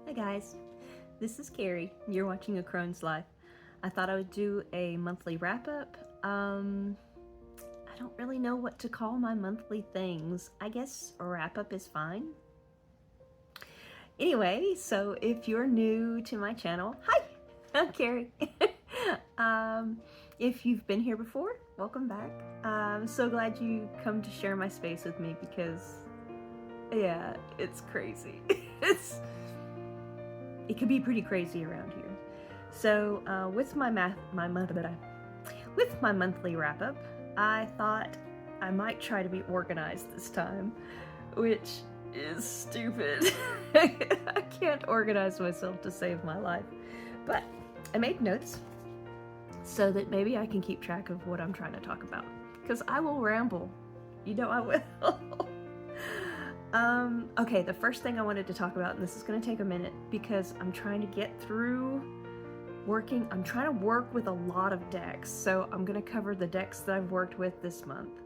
Hi guys, this is Carrie. You're watching A Crone's Life. I thought I would do a monthly wrap-up. I don't really know what to call my monthly things. I guess a wrap-up is fine. Anyway, so if you're new to my channel, hi, I'm Carrie. If you've been here before, welcome back. I'm so glad you come to share my space with me because, yeah, it's crazy. It can be pretty crazy around here. So with my monthly wrap-up, I thought I might try to be organized this time, which is stupid. I can't organize myself to save my life, but I made notes so that maybe I can keep track of what I'm trying to talk about, because I will ramble. You know I will. Okay, the first thing I wanted to talk about, and this is going to take a minute because I'm trying to get through I'm trying to work with a lot of decks, so I'm going to cover the decks that I've worked with this month.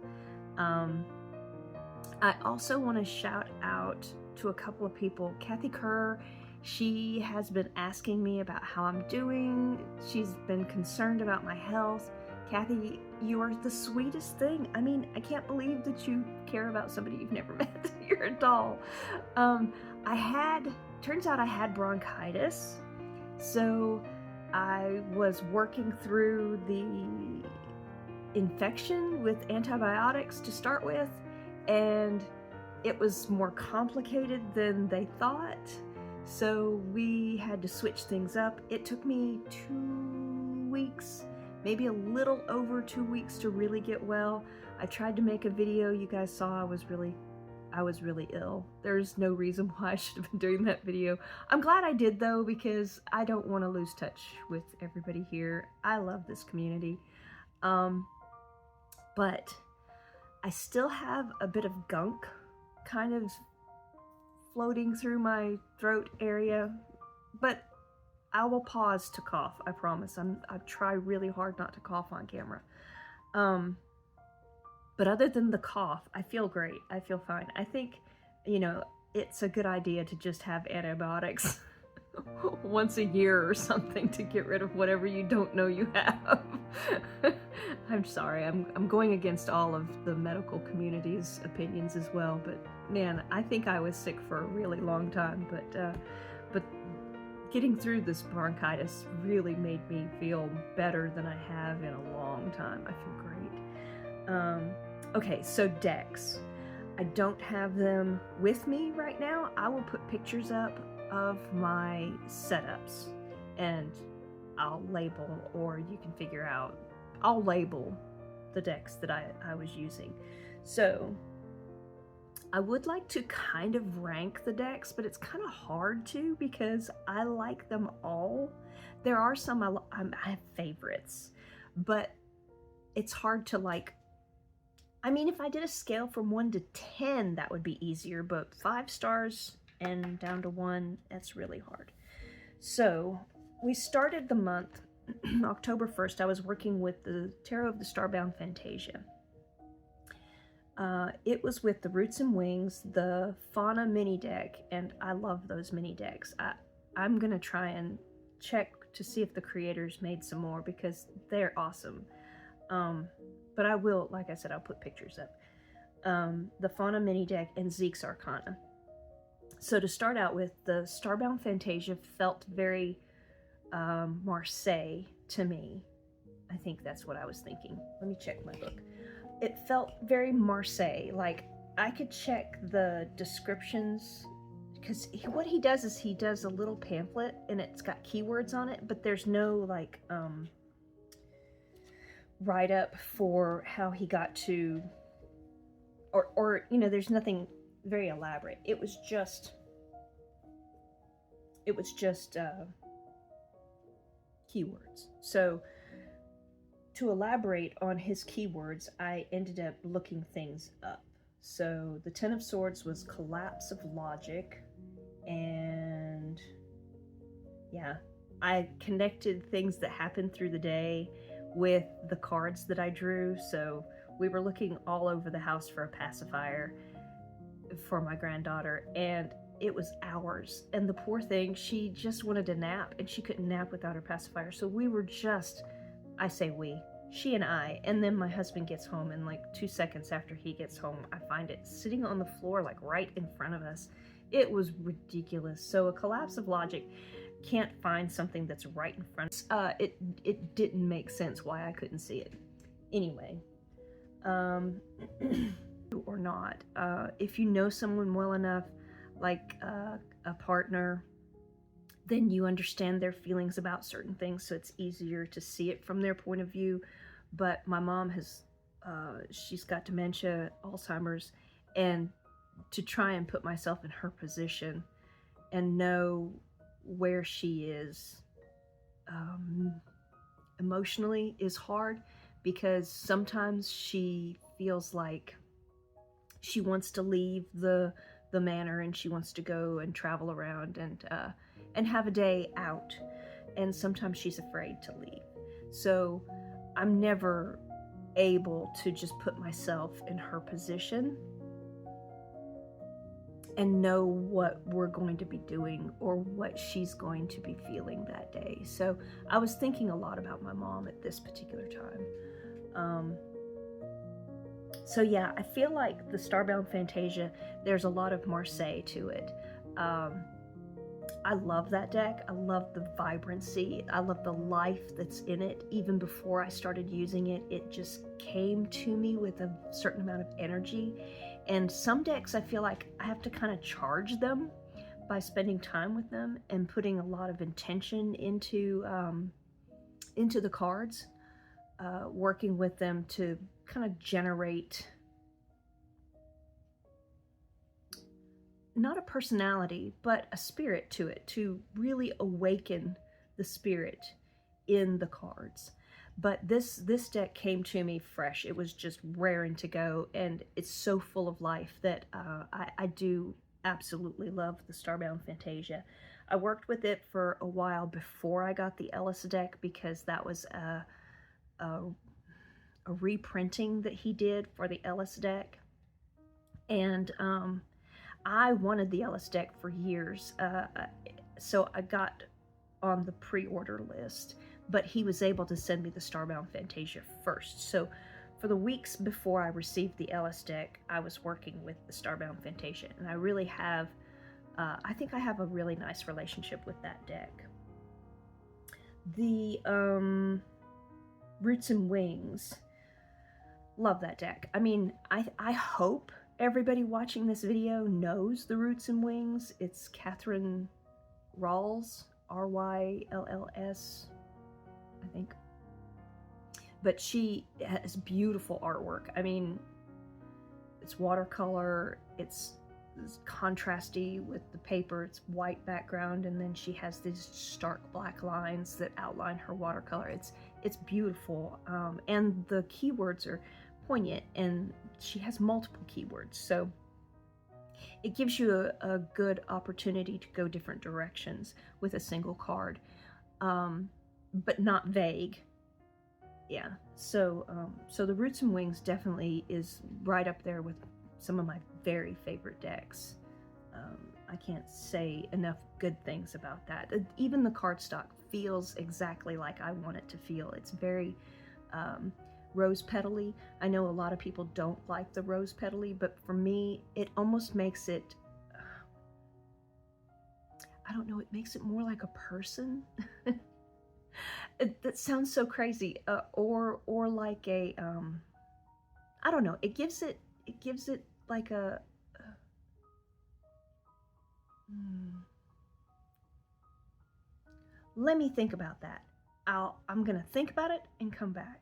I also want to shout out to a couple of people. Kathy Kerr, she has been asking me about how I'm doing. She's been concerned about my health. Kathy, you are the sweetest thing. I mean, I can't believe that you care about somebody you've never met. You're a doll. Turns out I had bronchitis, so I was working through the infection with antibiotics to start with, and it was more complicated than they thought, so we had to switch things up. It took me 2 weeks, maybe a little over 2 weeks to really get well. I tried to make a video. You guys saw I was really ill. There's no reason why I should have been doing that video. I'm glad I did though, because I don't want to lose touch with everybody here. I love this community. But I still have a bit of gunk kind of floating through my throat area, but I will pause to cough, I promise. I try really hard not to cough on camera. But other than the cough, I feel great. I feel fine. I think, you know, it's a good idea to just have antibiotics once a year or something to get rid of whatever you don't know you have. I'm sorry, I'm going against all of the medical community's opinions as well, but man, I think I was sick for a really long time, but getting through this bronchitis really made me feel better than I have in a long time. I feel great. Okay, so decks. I don't have them with me right now. I will put pictures up of my setups and I'll label, or you can figure out, I'll label the decks that I was using. So I would like to kind of rank the decks, but it's kind of hard to because I like them all. There are some I have favorites, but it's hard to like. I mean, if I did a scale from 1 to 10, that would be easier, but 5 stars and down to 1, that's really hard. So we started the month, October 1st, I was working with the Tarot of the Starbound Phantasia. It was with the Roots and Wings, the Fauna mini deck, and I love those mini decks. I'm going to try and check to see if the creators made some more because they're awesome. But I will, like I said, I'll put pictures up. The Fauna mini deck and Zeke's Arcana. So to start out with, the Starbound Phantasia felt very Marseille to me. I think that's what I was thinking. Let me check my book. It felt very Marseille. Like, I could check the descriptions, because what he does is he does a little pamphlet and it's got keywords on it, but there's no like write-up for how he got to, or you know, there's nothing very elaborate. It was just keywords. So to elaborate on his keywords, I ended up looking things up. So the Ten of Swords was collapse of logic, and yeah, I connected things that happened through the day with the cards that I drew. So we were looking all over the house for a pacifier for my granddaughter, and it was hours. And the poor thing, she just wanted to nap, and she couldn't nap without her pacifier. So we were just, I say we, she and I, and then my husband gets home, and like 2 seconds after he gets home, I find it sitting on the floor, like right in front of us. It was ridiculous. So a collapse of logic can't find something that's right in front. It didn't make sense why I couldn't see it. Anyway, or not, if you know someone well enough, like a partner, then you understand their feelings about certain things, so it's easier to see it from their point of view. But my mom has, she's got dementia, Alzheimer's, and to try and put myself in her position and know where she is emotionally is hard, because sometimes she feels like she wants to leave the manor, and she wants to go and travel around and have a day out, and sometimes she's afraid to leave. So I'm never able to just put myself in her position and know what we're going to be doing or what she's going to be feeling that day. So I was thinking a lot about my mom at this particular time. So yeah, I feel like the Starbound Phantasia, there's a lot of Marseille to it. I love that deck. I love the vibrancy. I love the life that's in it. Even before I started using it, it just came to me with a certain amount of energy. And some decks, I feel like I have to kind of charge them by spending time with them and putting a lot of intention into the cards, working with them to kind of generate not a personality, but a spirit to it, to really awaken the spirit in the cards. But this deck came to me fresh. It was just raring to go, and it's so full of life that I do absolutely love the Starbound Phantasia. I worked with it for a while before I got the Ellis Deck, because that was a reprinting that he did for the Ellis Deck. And I wanted the Ellis Deck for years, so I got on the pre-order list, but he was able to send me the Starbound Phantasia first. So for the weeks before I received the Ellis Deck, I was working with the Starbound Phantasia, and I really have, I think I have a really nice relationship with that deck. The Roots and Wings, love that deck. I mean, I hope everybody watching this video knows the Roots and Wings. It's Catherine Ralls, R-Y-L-L-S, I think. But she has beautiful artwork. I mean, it's watercolor, it's contrasty with the paper, it's white background, and then she has these stark black lines that outline her watercolor. It's beautiful, and the keywords are poignant, and she has multiple keywords, so it gives you a good opportunity to go different directions with a single card, but not vague. Yeah, so the Roots and Wings definitely is right up there with some of my very favorite decks. I can't say enough good things about that. Even the cardstock feels exactly like I want it to feel. It's very rose petally. I know a lot of people don't like the rose petally, but for me, it almost makes it, I don't know, it makes it more like a person. That sounds so crazy, or like a, I don't know. It gives it like a. Let me think about that. I'm gonna think about it and come back.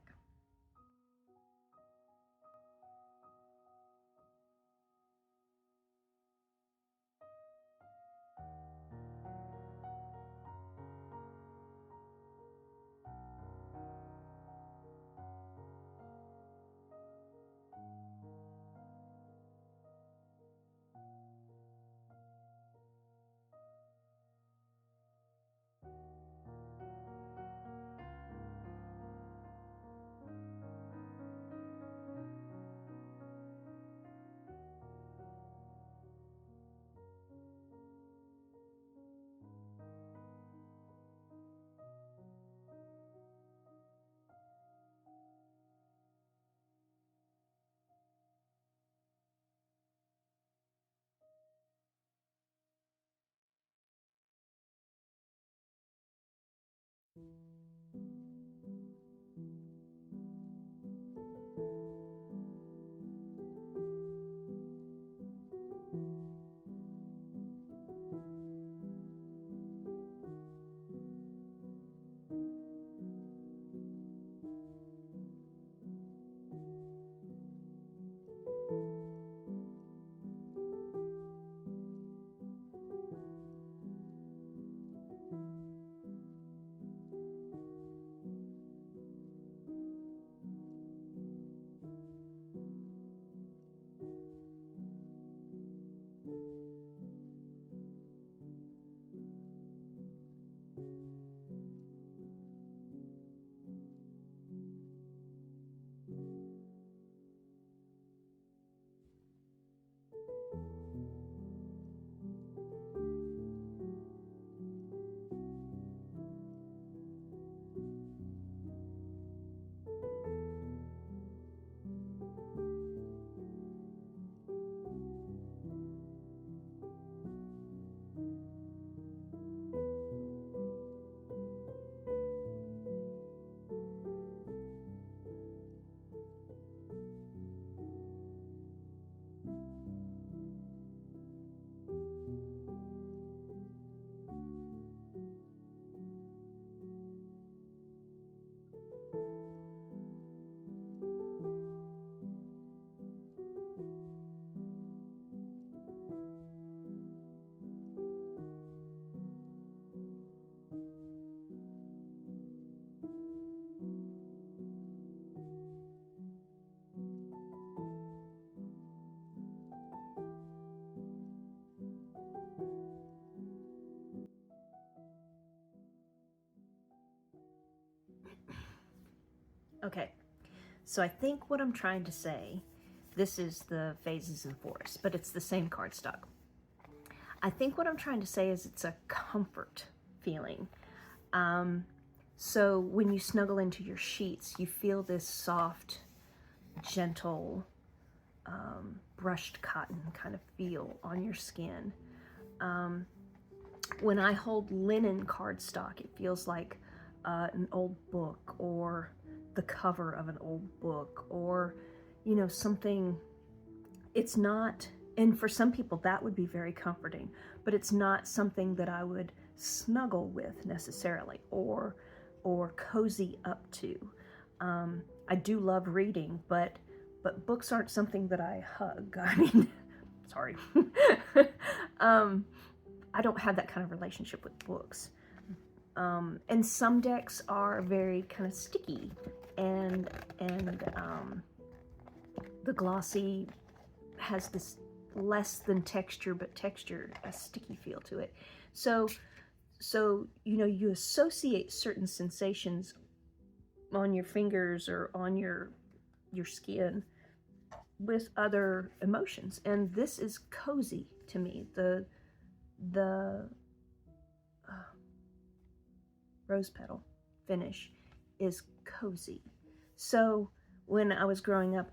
Okay, so I think what I'm trying to say, this is the Phases and Forests, but it's the same cardstock. I think what I'm trying to say is it's a comfort feeling. So when you snuggle into your sheets, you feel this soft, gentle, brushed cotton kind of feel on your skin. When I hold linen cardstock, it feels like an old book, or the cover of an old book, or, you know, something. It's not, and for some people that would be very comforting, but it's not something that I would snuggle with necessarily, or cozy up to. I do love reading, but books aren't something that I hug. I mean, sorry. I don't have that kind of relationship with books. And some decks are very kind of sticky, and the glossy has this less than texture, but texture, a sticky feel to it. So you know, you associate certain sensations on your fingers or on your skin with other emotions, and this is cozy to me. The rose petal finish is cozy. So when I was growing up,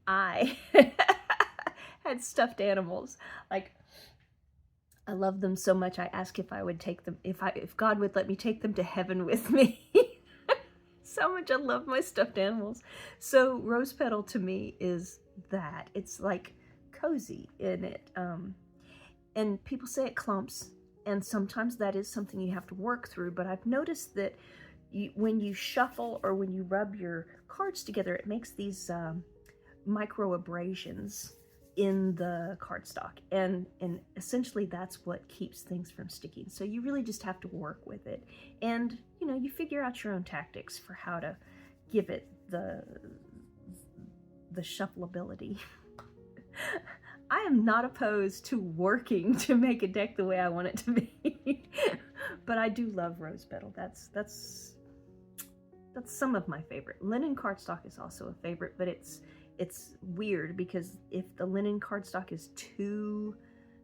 I had stuffed animals. Like, I love them so much, I asked if I would take them, if God would let me take them to heaven with me. So much I love my stuffed animals. So rose petal to me is that. It's like cozy in it. And people say it clumps, and sometimes that is something you have to work through, but I've noticed that when you shuffle or when you rub your cards together, it makes these micro abrasions in the cardstock, and essentially that's what keeps things from sticking. So you really just have to work with it, and you know, you figure out your own tactics for how to give it the shuffleability. I am not opposed to working to make a deck the way I want it to be. But I do love rose petal. That's some of my favorite. Linen cardstock is also a favorite, but it's weird because if the linen cardstock is too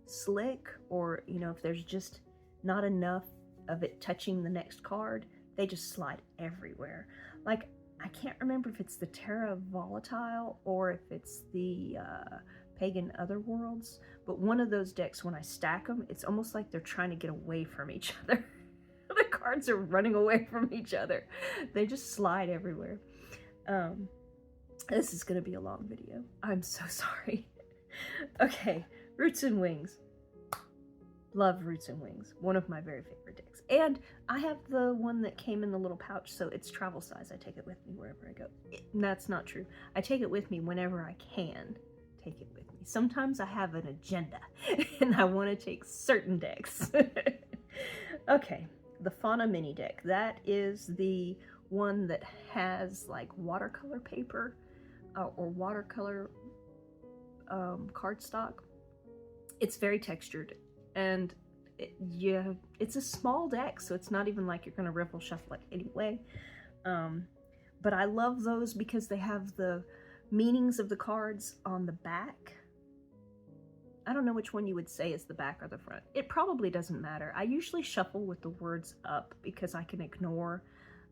slick, or you know, if there's just not enough of it touching the next card, they just slide everywhere. Like, I can't remember if it's the Terra Volatile or if it's the Pagan Otherworlds, but one of those decks, when I stack them, it's almost like they're trying to get away from each other. cards are running away from each other. They just slide everywhere. This is going to be a long video. I'm so sorry. Okay, Roots and Wings. Love Roots and Wings. One of my very favorite decks. And I have the one that came in the little pouch, so it's travel size. I take it with me wherever I go. That's not true. I take it with me whenever I can take it with me. Sometimes I have an agenda, and I want to take certain decks. Okay, the Fauna mini deck. That is the one that has like watercolor paper or watercolor cardstock. It's very textured, and it's a small deck, so it's not even like you're gonna riffle shuffle it anyway. But I love those because they have the meanings of the cards on the back. I don't know which one you would say is the back or the front. It probably doesn't matter. I usually shuffle with the words up because I can ignore,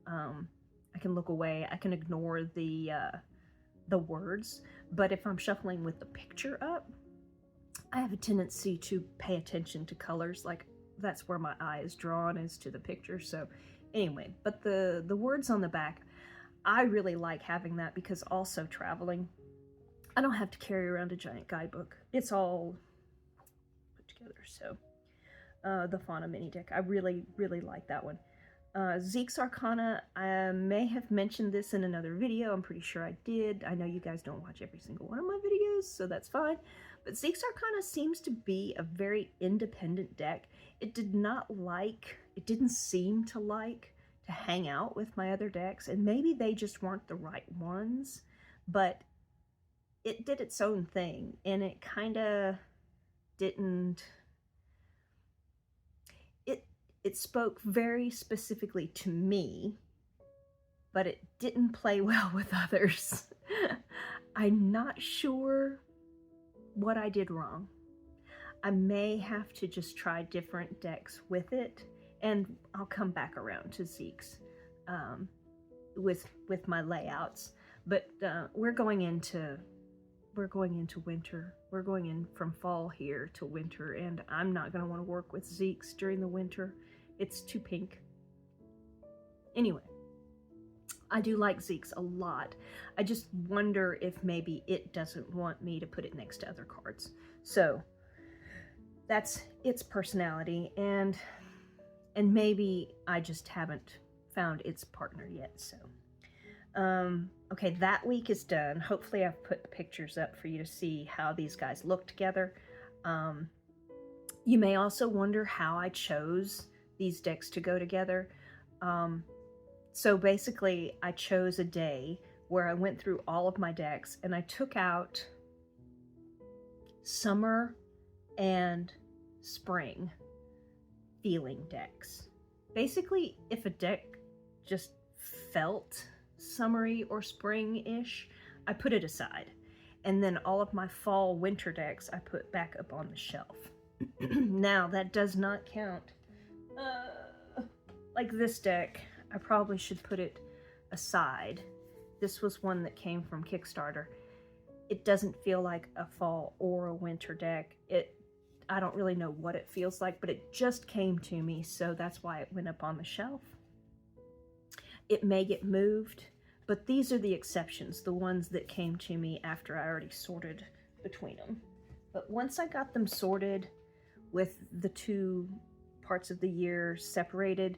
I can look away, I can ignore the words. But if I'm shuffling with the picture up, I have a tendency to pay attention to colors. Like, that's where my eye is drawn, is to the picture. So anyway, but the words on the back, I really like having that because also traveling, I don't have to carry around a giant guidebook. It's all put together. So the Fauna mini deck, I really, really like that one. Zeke's Arcana, I may have mentioned this in another video. I'm pretty sure I did. I know you guys don't watch every single one of my videos, so that's fine. But Zeke's Arcana seems to be a very independent deck. It didn't seem to like to hang out with my other decks, and maybe they just weren't the right ones, but it did its own thing, and it kind of didn't... It spoke very specifically to me, but it didn't play well with others. I'm not sure what I did wrong. I may have to just try different decks with it, and I'll come back around to Zeke's with my layouts. But we're going into winter. We're going in from fall here to winter, and I'm not going to want to work with Zeke's during the winter. It's too pink. Anyway, I do like Zeke's a lot. I just wonder if maybe it doesn't want me to put it next to other cards. So that's its personality, and maybe I just haven't found its partner yet. So okay, that week is done. Hopefully I've put the pictures up for you to see how these guys look together. You may also wonder how I chose these decks to go together. So basically I chose a day where I went through all of my decks and I took out summer and spring feeling decks. Basically, if a deck just felt summery or spring-ish, I put it aside. And then all of my fall winter decks I put back up on the shelf. Now, that does not count. Like this deck, I probably should put it aside. This was one that came from Kickstarter. It doesn't feel like a fall or a winter deck. I don't really know what it feels like, but it just came to me, so that's why it went up on the shelf. It may get moved, but these are the exceptions, the ones that came to me after I already sorted between them. But once I got them sorted with the two parts of the year separated,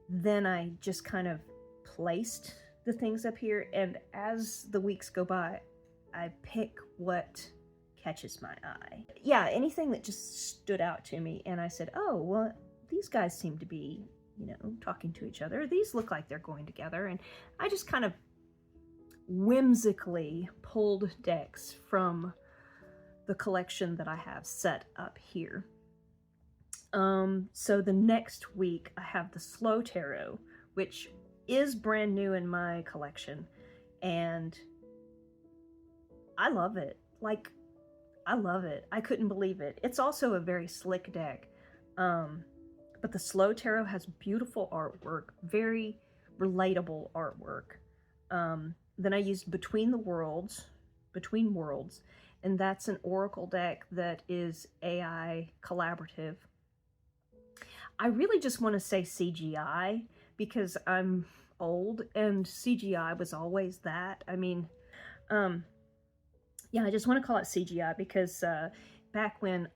then I just kind of placed the things up here, and as the weeks go by, I pick what catches my eye. Yeah, anything that just stood out to me, and I said, oh, well, these guys seem to be, you know, talking to each other. These look like they're going together, and I just kind of whimsically pulled decks from the collection that I have set up here. So the next week I have the Slow Tarot, which is brand new in my collection, and I love it. Like, I love it. I couldn't believe it. It's also a very slick deck. But the Slow Tarot has beautiful artwork, very relatable artwork. Then I used Between Worlds, and that's an Oracle deck that is AI collaborative. I really just want to say CGI because I'm old and CGI was always that. I mean, yeah, I just want to call it CGI because back when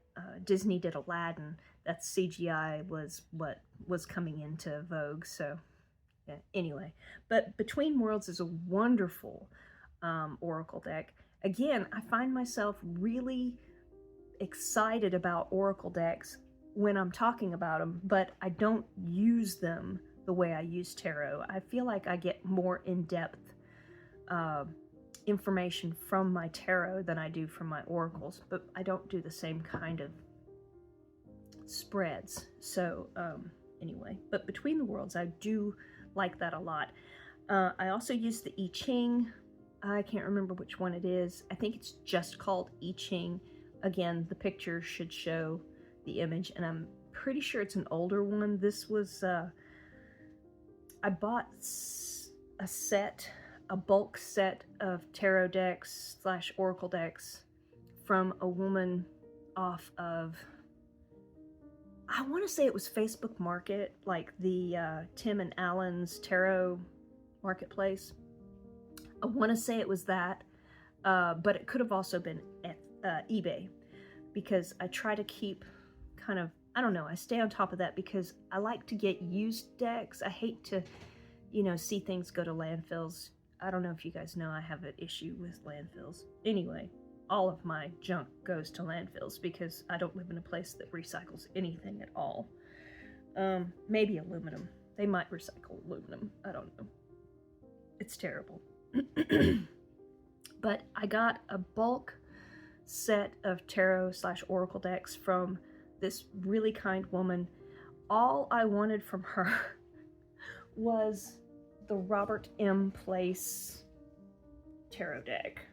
Disney did Aladdin, that CGI was what was coming into vogue. So, yeah, anyway. But Between Worlds is a wonderful Oracle deck. Again, I find myself really excited about Oracle decks when I'm talking about them, but I don't use them the way I use tarot. I feel like I get more in-depth information from my tarot than I do from my oracles, but I don't do the same kind of spreads. So anyway, but Between the Worlds, I do like that a lot. I also use the I-Ching. I can't remember which one it is. I think it's just called I-Ching. Again, the picture should show the image, and I'm pretty sure it's an older one. This was, I bought a bulk set of tarot decks / oracle decks from a woman off of, I want to say it was Facebook Market, like the Tim and Alan's tarot marketplace. I want to say it was that, but it could have also been at eBay, because I try to keep kind of, I don't know, I stay on top of that because I like to get used decks. I hate to, see things go to landfills. I don't know if you guys know I have an issue with landfills. Anyway, all of my junk goes to landfills because I don't live in a place that recycles anything at all. Maybe aluminum. They might recycle aluminum. I don't know. It's terrible. But I got a bulk set of tarot / oracle decks from this really kind woman. All I wanted from her was the Robert M. Place tarot deck,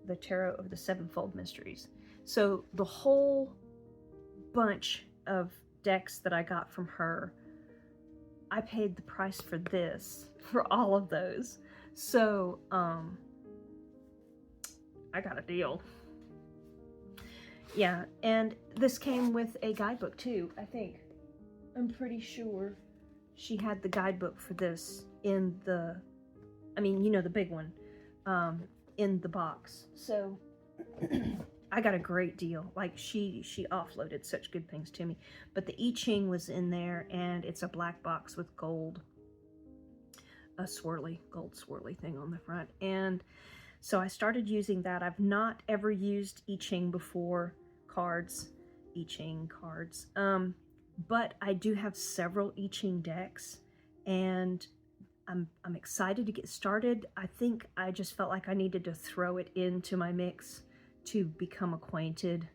the Tarot of the Sevenfold Mysteries. So the whole bunch of decks that I got from her, I paid the price for this, for all of those. So, I got a deal. Yeah, and this came with a guidebook too, I think. I'm pretty sure she had the guidebook for this in the, the big one, in the box. So, I got a great deal. Like, she offloaded such good things to me. But the I-Ching was in there, and it's a black box with gold, a gold swirly thing on the front. And so I started using that. I've not ever used I-Ching before, I-Ching cards. But I do have several I-Ching decks, and I'm excited to get started. I think I just felt like I needed to throw it into my mix to become acquainted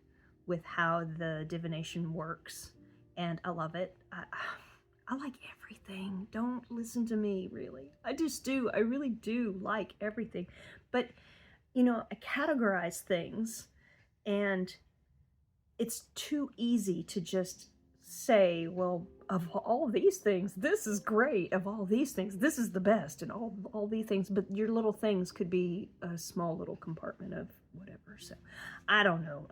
with how the divination works, and I love it. I like everything. Don't listen to me, really. I just do. I really do like everything. But, I categorize things, and it's too easy to just say, well, of all these things, this is great. Of all these things, this is the best, and all these things. But your little things could be a small little compartment of whatever. So, I don't know.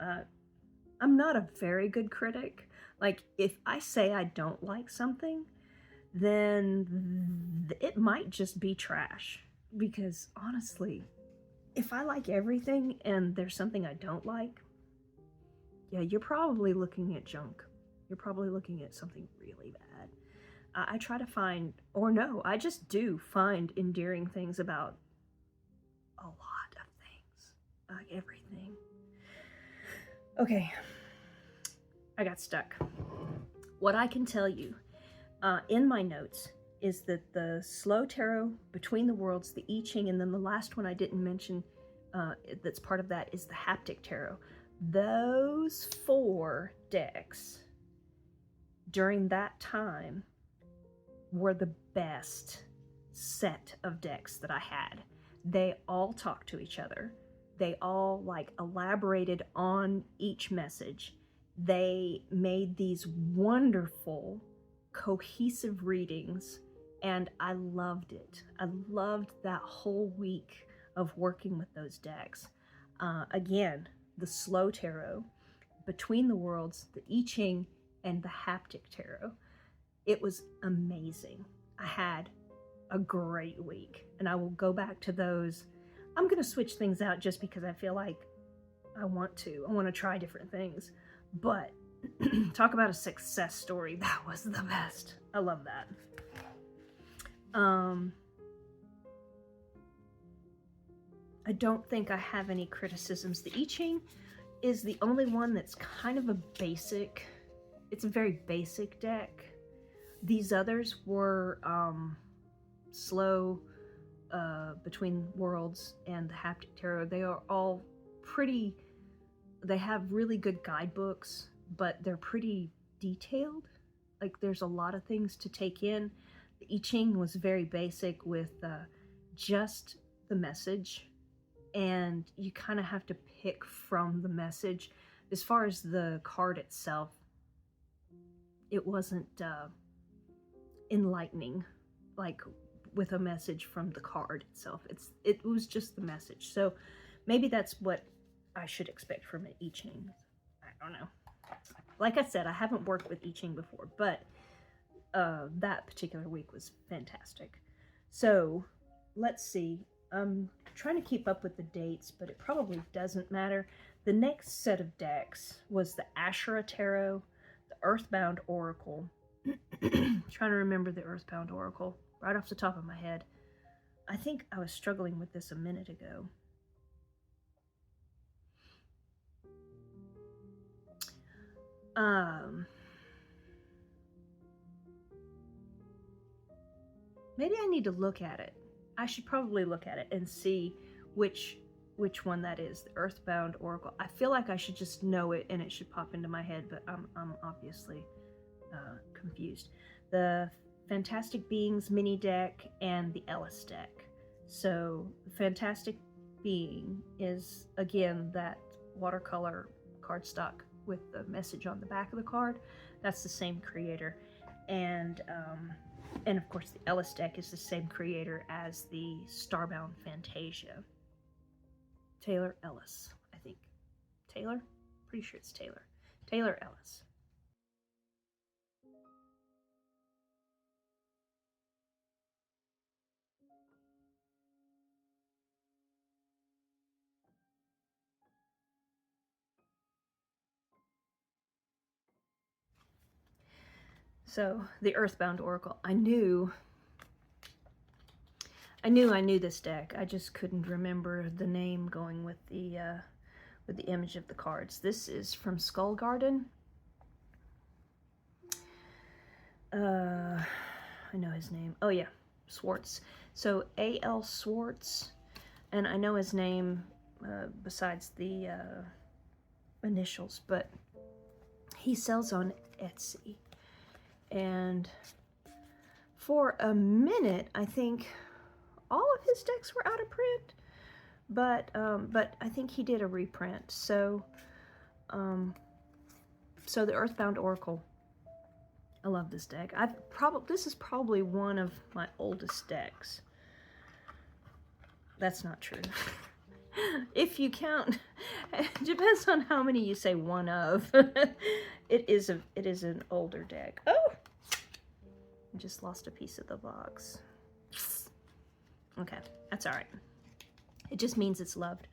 I'm not a very good critic. Like, if I say I don't like something, then it might just be trash. Because, honestly, if I like everything and there's something I don't like, yeah, you're probably looking at junk. You're probably looking at something really bad. I try to find, or no, I just do find endearing things about a lot of things. Like everything. Okay. I got stuck. What I can tell you in my notes is that the Slow Tarot, Between the Worlds, the I-Ching, and then the last one I didn't mention that's part of that is the Haptic Tarot. Those 4 decks during that time were the best set of decks that I had. They all talked to each other. They all elaborated on each message. They made these wonderful, cohesive readings, and I loved it. I loved that whole week of working with those decks. Again, the Slow Tarot, Between the Worlds, the I-Ching, and the Haptic Tarot. It was amazing. I had a great week, and I will go back to those. I'm going to switch things out just because I feel like I want to. I want to try different things. But talk about a success story. That was the best. I love that. I don't think I have any criticisms. The I-Ching is the only one that's kind of a basic, it's a very basic deck. These others were slow, Between Worlds and the Haptic Tarot. They are all pretty, they have really good guidebooks, but they're pretty detailed. Like there's a lot of things to take in. The I-Ching was very basic with just the message, and you kind of have to pick from the message. As far as the card itself, it wasn't enlightening, like with a message from the card itself. It was just the message. So maybe that's what I should expect from an I-Ching. I don't know. Like I said, I haven't worked with I-Ching before, but that particular week was fantastic. So let's see. I'm trying to keep up with the dates, but it probably doesn't matter. The next set of decks was the Asherah Tarot, the Earthbound Oracle. Trying to remember the Earthbound Oracle right off the top of my head. I think I was struggling with this a minute ago. Maybe I need to look at it. I should probably look at it and see which one that is. The Earthbound Oracle. I feel like I should just know it and it should pop into my head, but I'm obviously confused. The Fantastic Beings mini deck and the Ellis deck. So the Fantastic Being is again that watercolor cardstock with the message on the back of the card. That's the same creator, and of course the Ellis deck is the same creator as the Starbound Phantasia. Taylor Ellis, I think. Taylor? Pretty sure it's Taylor. Taylor Ellis. So the Earthbound Oracle. I knew this deck. I just couldn't remember the name going with the image of the cards. This is from Skull Garden. I know his name. Oh yeah, Swartz. So A.L. Swartz, and I know his name besides the initials, but he sells on Etsy. And for a minute, I think all of his decks were out of print, but I think he did a reprint. So the Earthbound Oracle. I love this deck. This is probably one of my oldest decks. That's not true. If you count, it depends on how many you say one of. It is an older deck. Oh, I just lost a piece of the box. Okay, that's all right. It just means it's loved.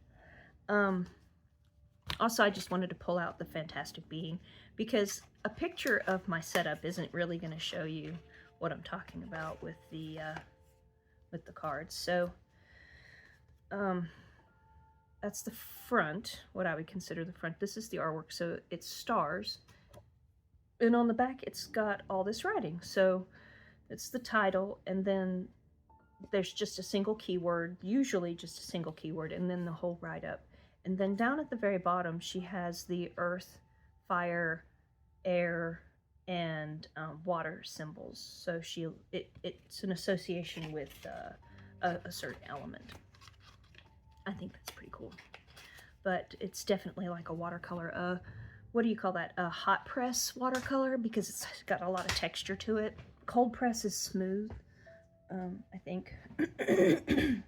Also, I just wanted to pull out the Fantastic Being because a picture of my setup isn't really going to show you what I'm talking about with the cards. So, that's the front, what I would consider the front. This is the artwork, so it's stars. And on the back, it's got all this writing. So it's the title, and then there's just a single keyword, usually just a single keyword, and then the whole write-up. And then down at the very bottom, she has the earth, fire, air, and water symbols. So it's an association with a certain element. I think that's pretty cool. But it's definitely like a watercolor. What do you call that? A hot press watercolor, because it's got a lot of texture to it. Cold press is smooth, I think.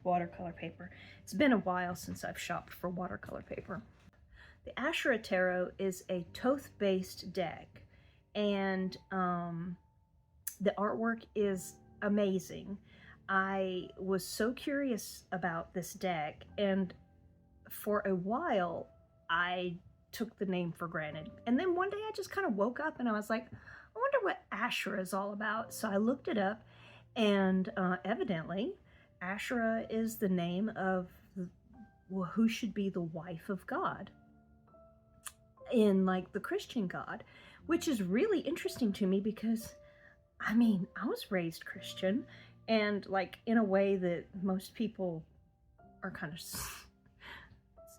Watercolor paper. It's been a while since I've shopped for watercolor paper. The Asherah Tarot is a Thoth-based deck, and the artwork is amazing. I was so curious about this deck, and for a while I took the name for granted. And then one day I just kind of woke up and I was like, I wonder what Asherah is all about. So I looked it up, and evidently Asherah is the name of who should be the wife of God in like the Christian God, which is really interesting to me because I mean, I was raised Christian, and like in a way that most people are kind of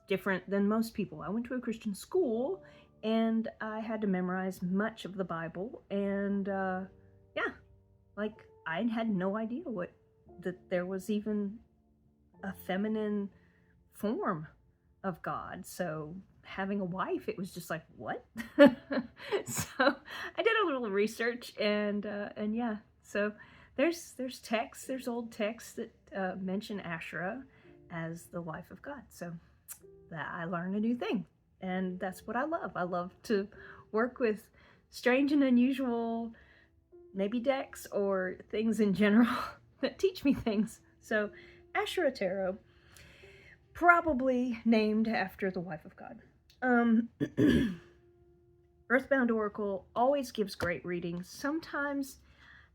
different than most people. I went to a Christian school and I had to memorize much of the Bible, and yeah, like I had no idea that there was even a feminine form of God. So having a wife, it was just like, what? So I did a little research, and yeah, so there's texts, there's old texts that mention Asherah as the wife of God. So that I learned a new thing, and that's what I love. I love to work with strange and unusual, maybe decks or things in general that teach me things. So Asherah Tarot, probably named after the wife of God. Earthbound Oracle always gives great readings. Sometimes,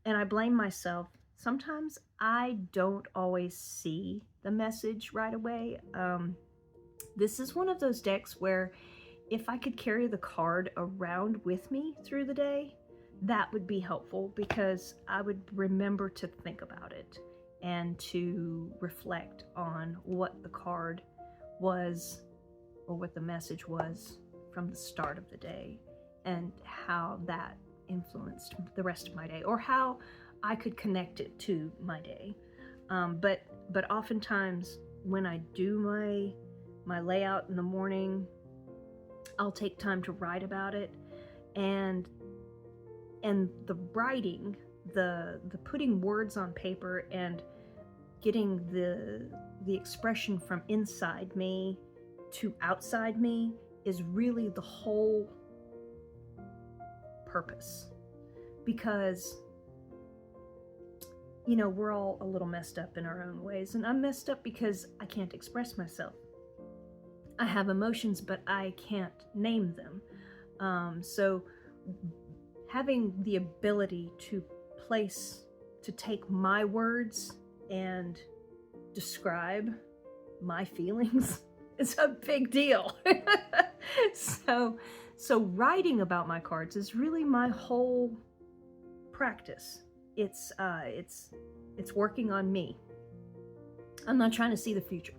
and I blame myself, sometimes I don't always see the message right away. This is one of those decks where if I could carry the card around with me through the day, that would be helpful, because I would remember to think about it and to reflect on what the card was, or what the message was from the start of the day, and how that influenced the rest of my day, or how I could connect it to my day. But oftentimes when I do my layout in the morning, I'll take time to write about it, and the writing, the putting words on paper and getting the expression from inside me to outside me is really the whole purpose. Because, you know, we're all a little messed up in our own ways, and I'm messed up because I can't express myself. I have emotions, but I can't name them. So having the ability to take my words and describe my feelings is a big deal. So writing about my cards is really my whole practice. It's working on me. I'm not trying to see the future.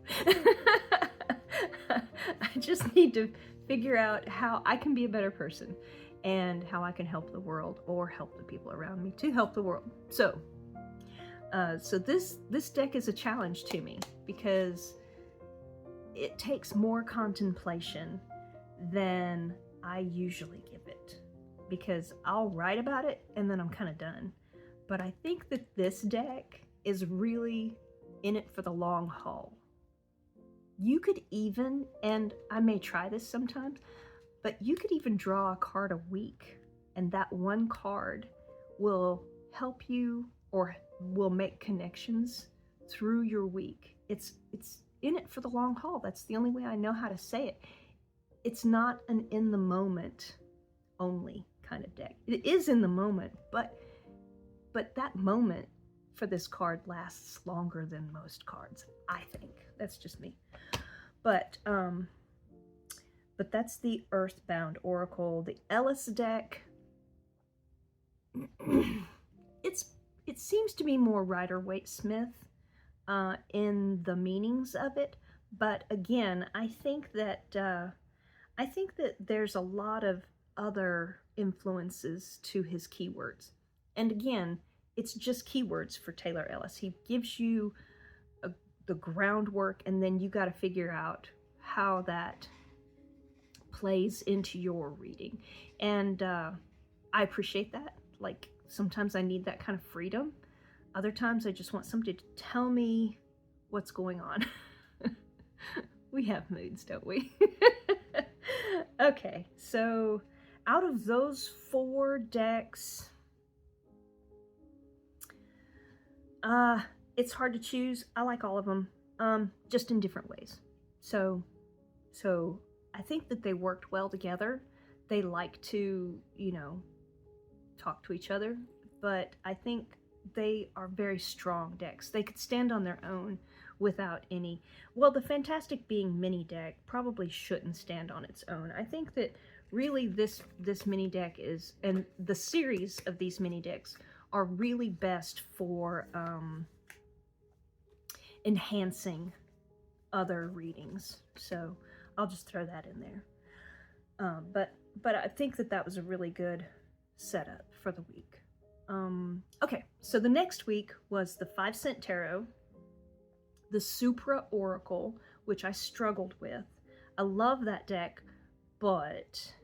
I just need to figure out how I can be a better person, and how I can help the world, or help the people around me to help the world. So this deck is a challenge to me, because it takes more contemplation than I usually give it, because I'll write about it and then I'm kind of done. But I think that this deck is really in it for the long haul. You could even, and I may try this sometimes, but you could even draw a card a week, and that one card will help you, or will make connections through your week. It's in it for the long haul. That's the only way I know how to say it. It's not an in the moment only kind of deck. It is in the moment, but that moment for this card lasts longer than most cards, I think. That's just me. But that's the Earthbound Oracle. The Ellis Deck, it seems to be more Rider-Waite-Smith in the meanings of it. But again, I think that there's a lot of other influences to his keywords. And again, it's just keywords for Taylor Ellis. He gives you the groundwork, and then you got to figure out how that plays into your reading. And I appreciate that. Like, sometimes I need that kind of freedom. Other times I just want somebody to tell me what's going on. We have moods, don't we? Okay, so out of those 4 decks, it's hard to choose. I like all of them, just in different ways. So I think that they worked well together. They like to, you know, talk to each other, but I think they are very strong decks. They could stand on their own without any... Well, the Fantastic Being mini deck probably shouldn't stand on its own. I think that really this mini deck is, and the series of these mini decks are really best for enhancing other readings. So I'll just throw that in there. But I think that was a really good setup for the week. Okay, so the next week was the 5-cent tarot, the Supra Oracle, which I struggled with. I love that deck, but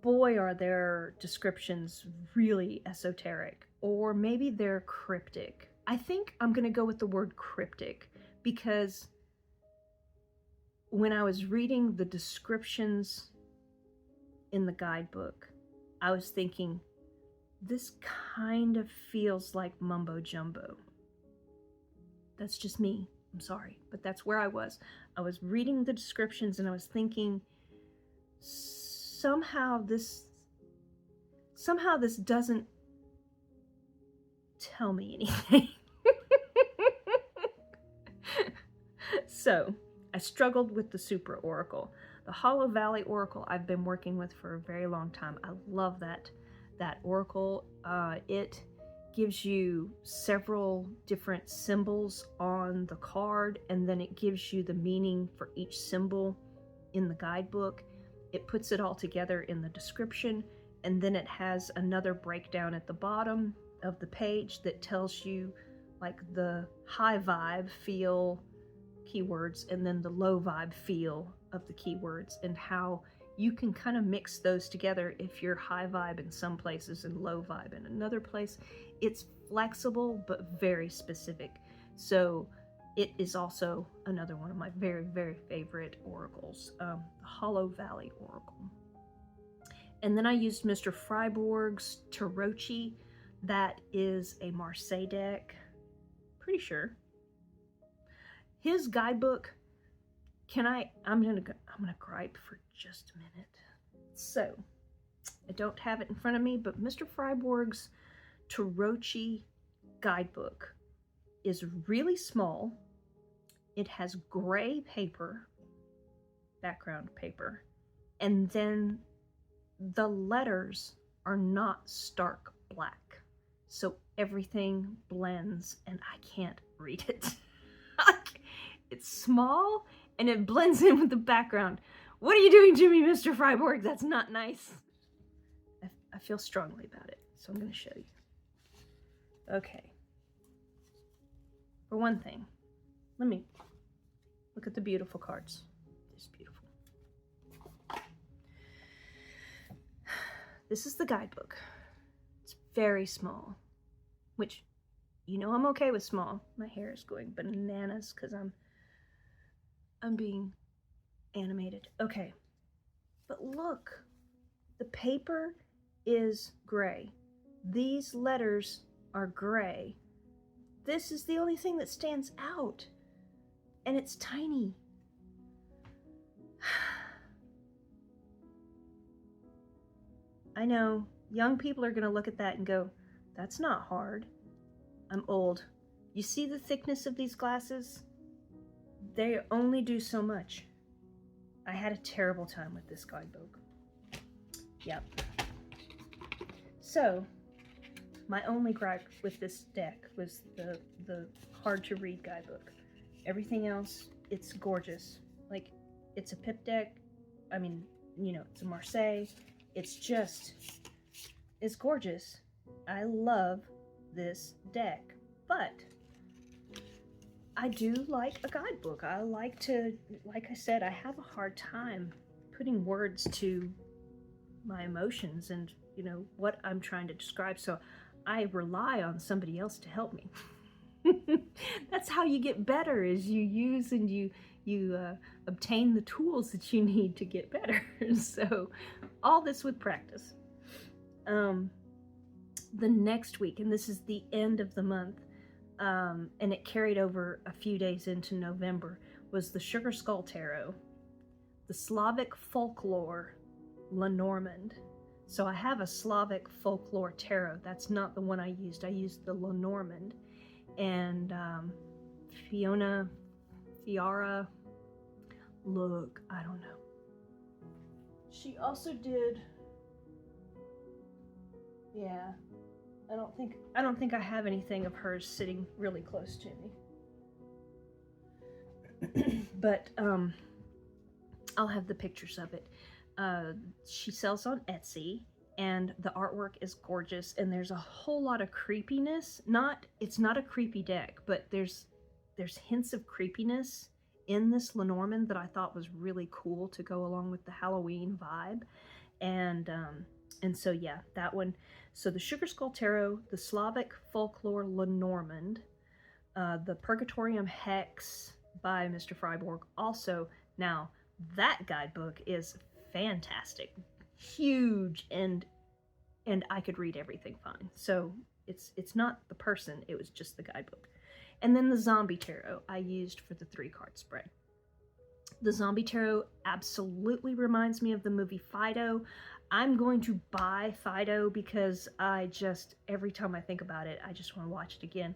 boy, are their descriptions really esoteric, or maybe they're cryptic. I think I'm going to go with the word cryptic, because when I was reading the descriptions in the guidebook, I was thinking, this kind of feels like mumbo jumbo. That's just me. I'm sorry, but that's where I was. I was reading the descriptions and I was thinking, somehow this doesn't tell me anything. So I struggled with the Supra Oracle. The Hollow Valley Oracle I've been working with for a very long time. I love that oracle. It gives you several different symbols on the card, and then it gives you the meaning for each symbol in the guidebook. It puts it all together in the description, and then it has another breakdown at the bottom of the page that tells you like the high vibe feel keywords and then the low vibe feel of the keywords, and how you can kind of mix those together if you're high vibe in some places and low vibe in another place. It's flexible but very specific. So it is also another one of my very, very favorite oracles, the Hollow Valley Oracle. And then I used Mr. Friborg's Tarocchi. That is a Marseille deck, pretty sure. His guidebook, I'm gonna gripe for just a minute. So, I don't have it in front of me, but Mr. Friborg's Tarocchi guidebook is really small. It has gray paper, background paper, and then the letters are not stark black. So everything blends and I can't read it. It's small and it blends in with the background. What are you doing to me, Mr. Friborg? That's not nice. I feel strongly about it, so I'm going to show you. Okay. For one thing, let me look at the beautiful cards. It's beautiful. This is the guidebook. It's very small, which, you know, I'm okay with small. My hair is going bananas because I'm being animated. Okay. But look, the paper is gray. These letters are gray. This is the only thing that stands out. And it's tiny. I know, young people are going to look at that and go, that's not hard. I'm old. You see the thickness of these glasses? They only do so much. I had a terrible time with this guidebook. Yep. So, my only gripe with this deck was the hard to read guidebook. Everything else, it's gorgeous. Like, it's a pip deck. I mean, you know, it's a Marseille. It's gorgeous. I love this deck. But I do like a guidebook. I like to, like I said, I have a hard time putting words to my emotions and, you know, what I'm trying to describe. So I rely on somebody else to help me. That's how you get better, is you use and you obtain the tools that you need to get better. So All this with practice. The next week, and this is the end of the month, and it carried over a few days into November, was the Sugar Skull Tarot, the Slavic Folklore, Lenormand. So I have a Slavic Folklore Tarot. That's not the one I used. I used the Lenormand. And Fiona, look, I don't know. She also did, yeah, I don't think I have anything of hers sitting really close to me. But I'll have the pictures of it. She sells on Etsy, and the artwork is gorgeous, and there's a whole lot of creepiness. It's not a creepy deck, but there's hints of creepiness in this Lenormand that I thought was really cool to go along with the Halloween vibe. And so yeah, that one. So the Sugar Skull Tarot, the Slavic Folklore Lenormand, the Pvrgatorivm Heks by Mr. Friborg. Also, now that guidebook is fantastic, huge, and I could read everything fine. So it's not the person, it was just the guidebook. And then the Zombie Tarot I used for the 3-card spread. The Zombie Tarot absolutely reminds me of the movie Fido. I'm going to buy Fido because every time I think about it, I just want to watch it again.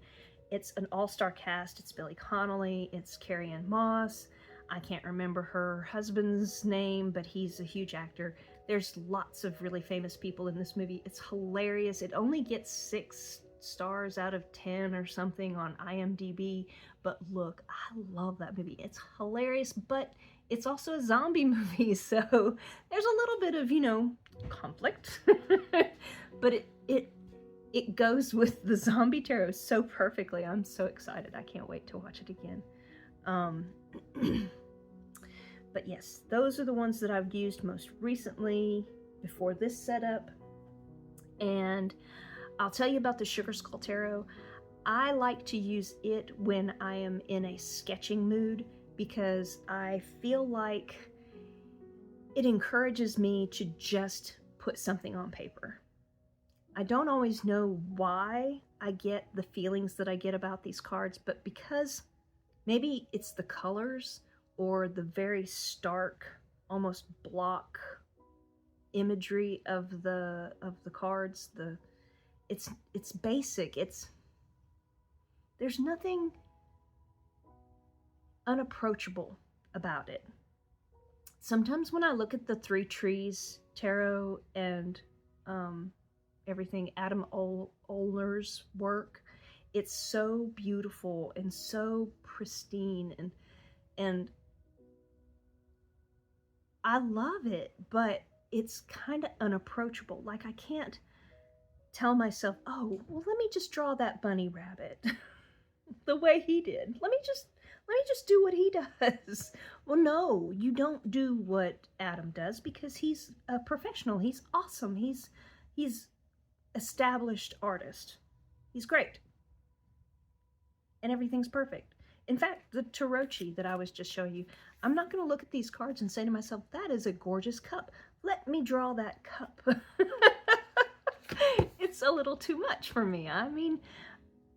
It's an all-star cast. It's Billy Connolly, it's Carrie-Anne Moss. I can't remember her husband's name, but he's a huge actor. There's lots of really famous people in this movie. It's hilarious. It only gets 6 stars out of 10 or something on IMDb, but look, I love that movie. It's hilarious, but it's also a zombie movie, so there's a little bit of, conflict. But it goes with the Zombie Tarot so perfectly. I'm so excited. I can't wait to watch it again. But yes, those are the ones that I've used most recently before this setup. And I'll tell you about the Sugar Skull Tarot. I like to use it when I am in a sketching mood because I feel like it encourages me to just put something on paper. I don't always know why I get the feelings that I get about these cards, but because maybe it's the colors or the very stark, almost block imagery of the cards. It's basic. There's nothing unapproachable about it. Sometimes when I look at the 3 Trees Tarot and everything, Adam Oehler's work, it's so beautiful and so pristine, and I love it, but it's kind of unapproachable. Like, I can't tell myself, oh, well, let me just draw that bunny rabbit the way he did. Let me just do what he does. Well, no, you don't do what Adam does because he's a professional. He's awesome. He's established artist. He's great. And everything's perfect. In fact, the Tarocchi that I was just showing you, I'm not going to look at these cards and say to myself, that is a gorgeous cup. Let me draw that cup. It's a little too much for me. I mean,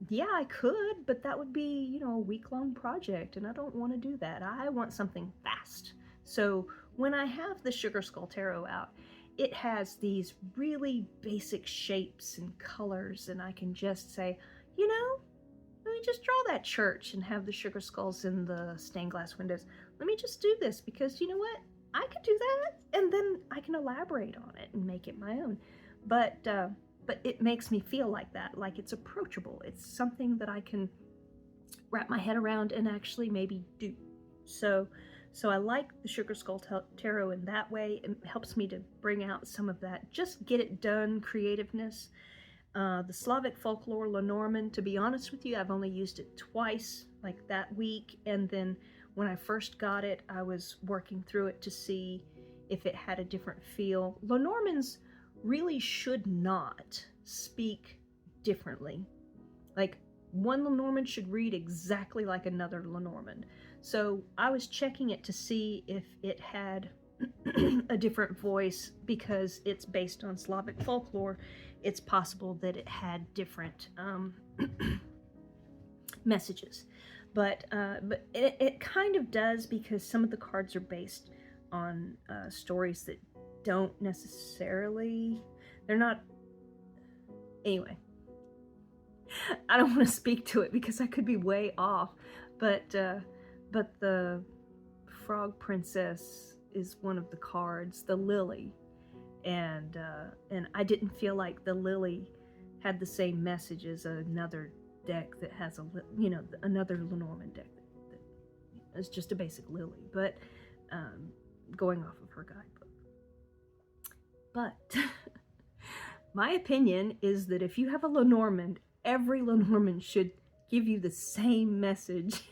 yeah, I could, but that would be, a week-long project, and I don't want to do that. I want something fast. So when I have the Sugar Skull Tarot out, it has these really basic shapes and colors, and I can just say, let me just draw that church and have the sugar skulls in the stained glass windows. Let me just do this because you know what? I could do that, and then I can elaborate on it and make it my own. But it makes me feel like that, like it's approachable. It's something that I can wrap my head around and actually maybe do. So I like the Sugar Skull Tarot in that way. It helps me to bring out some of that, just get it done creativeness. The Slavic Folklore Lenormand, to be honest with you, I've only used it twice, like that week, and then when I first got it, I was working through it to see if it had a different feel. Lenormands really should not speak differently. Like, one Lenormand should read exactly like another Lenormand. So I was checking it to see if it had a different voice because it's based on Slavic folklore. It's possible that it had different messages, but it kind of does, because some of the cards are based on stories that don't necessarily, they're not, anyway, I don't want to speak to it because I could be way off, but the Frog Princess is one of the cards, the Lily, and I didn't feel like the Lily had the same message as another deck that has another Lenormand deck that is just a basic Lily, but going off of her guidebook. But my opinion is that if you have a Lenormand, every Lenormand should give you the same message.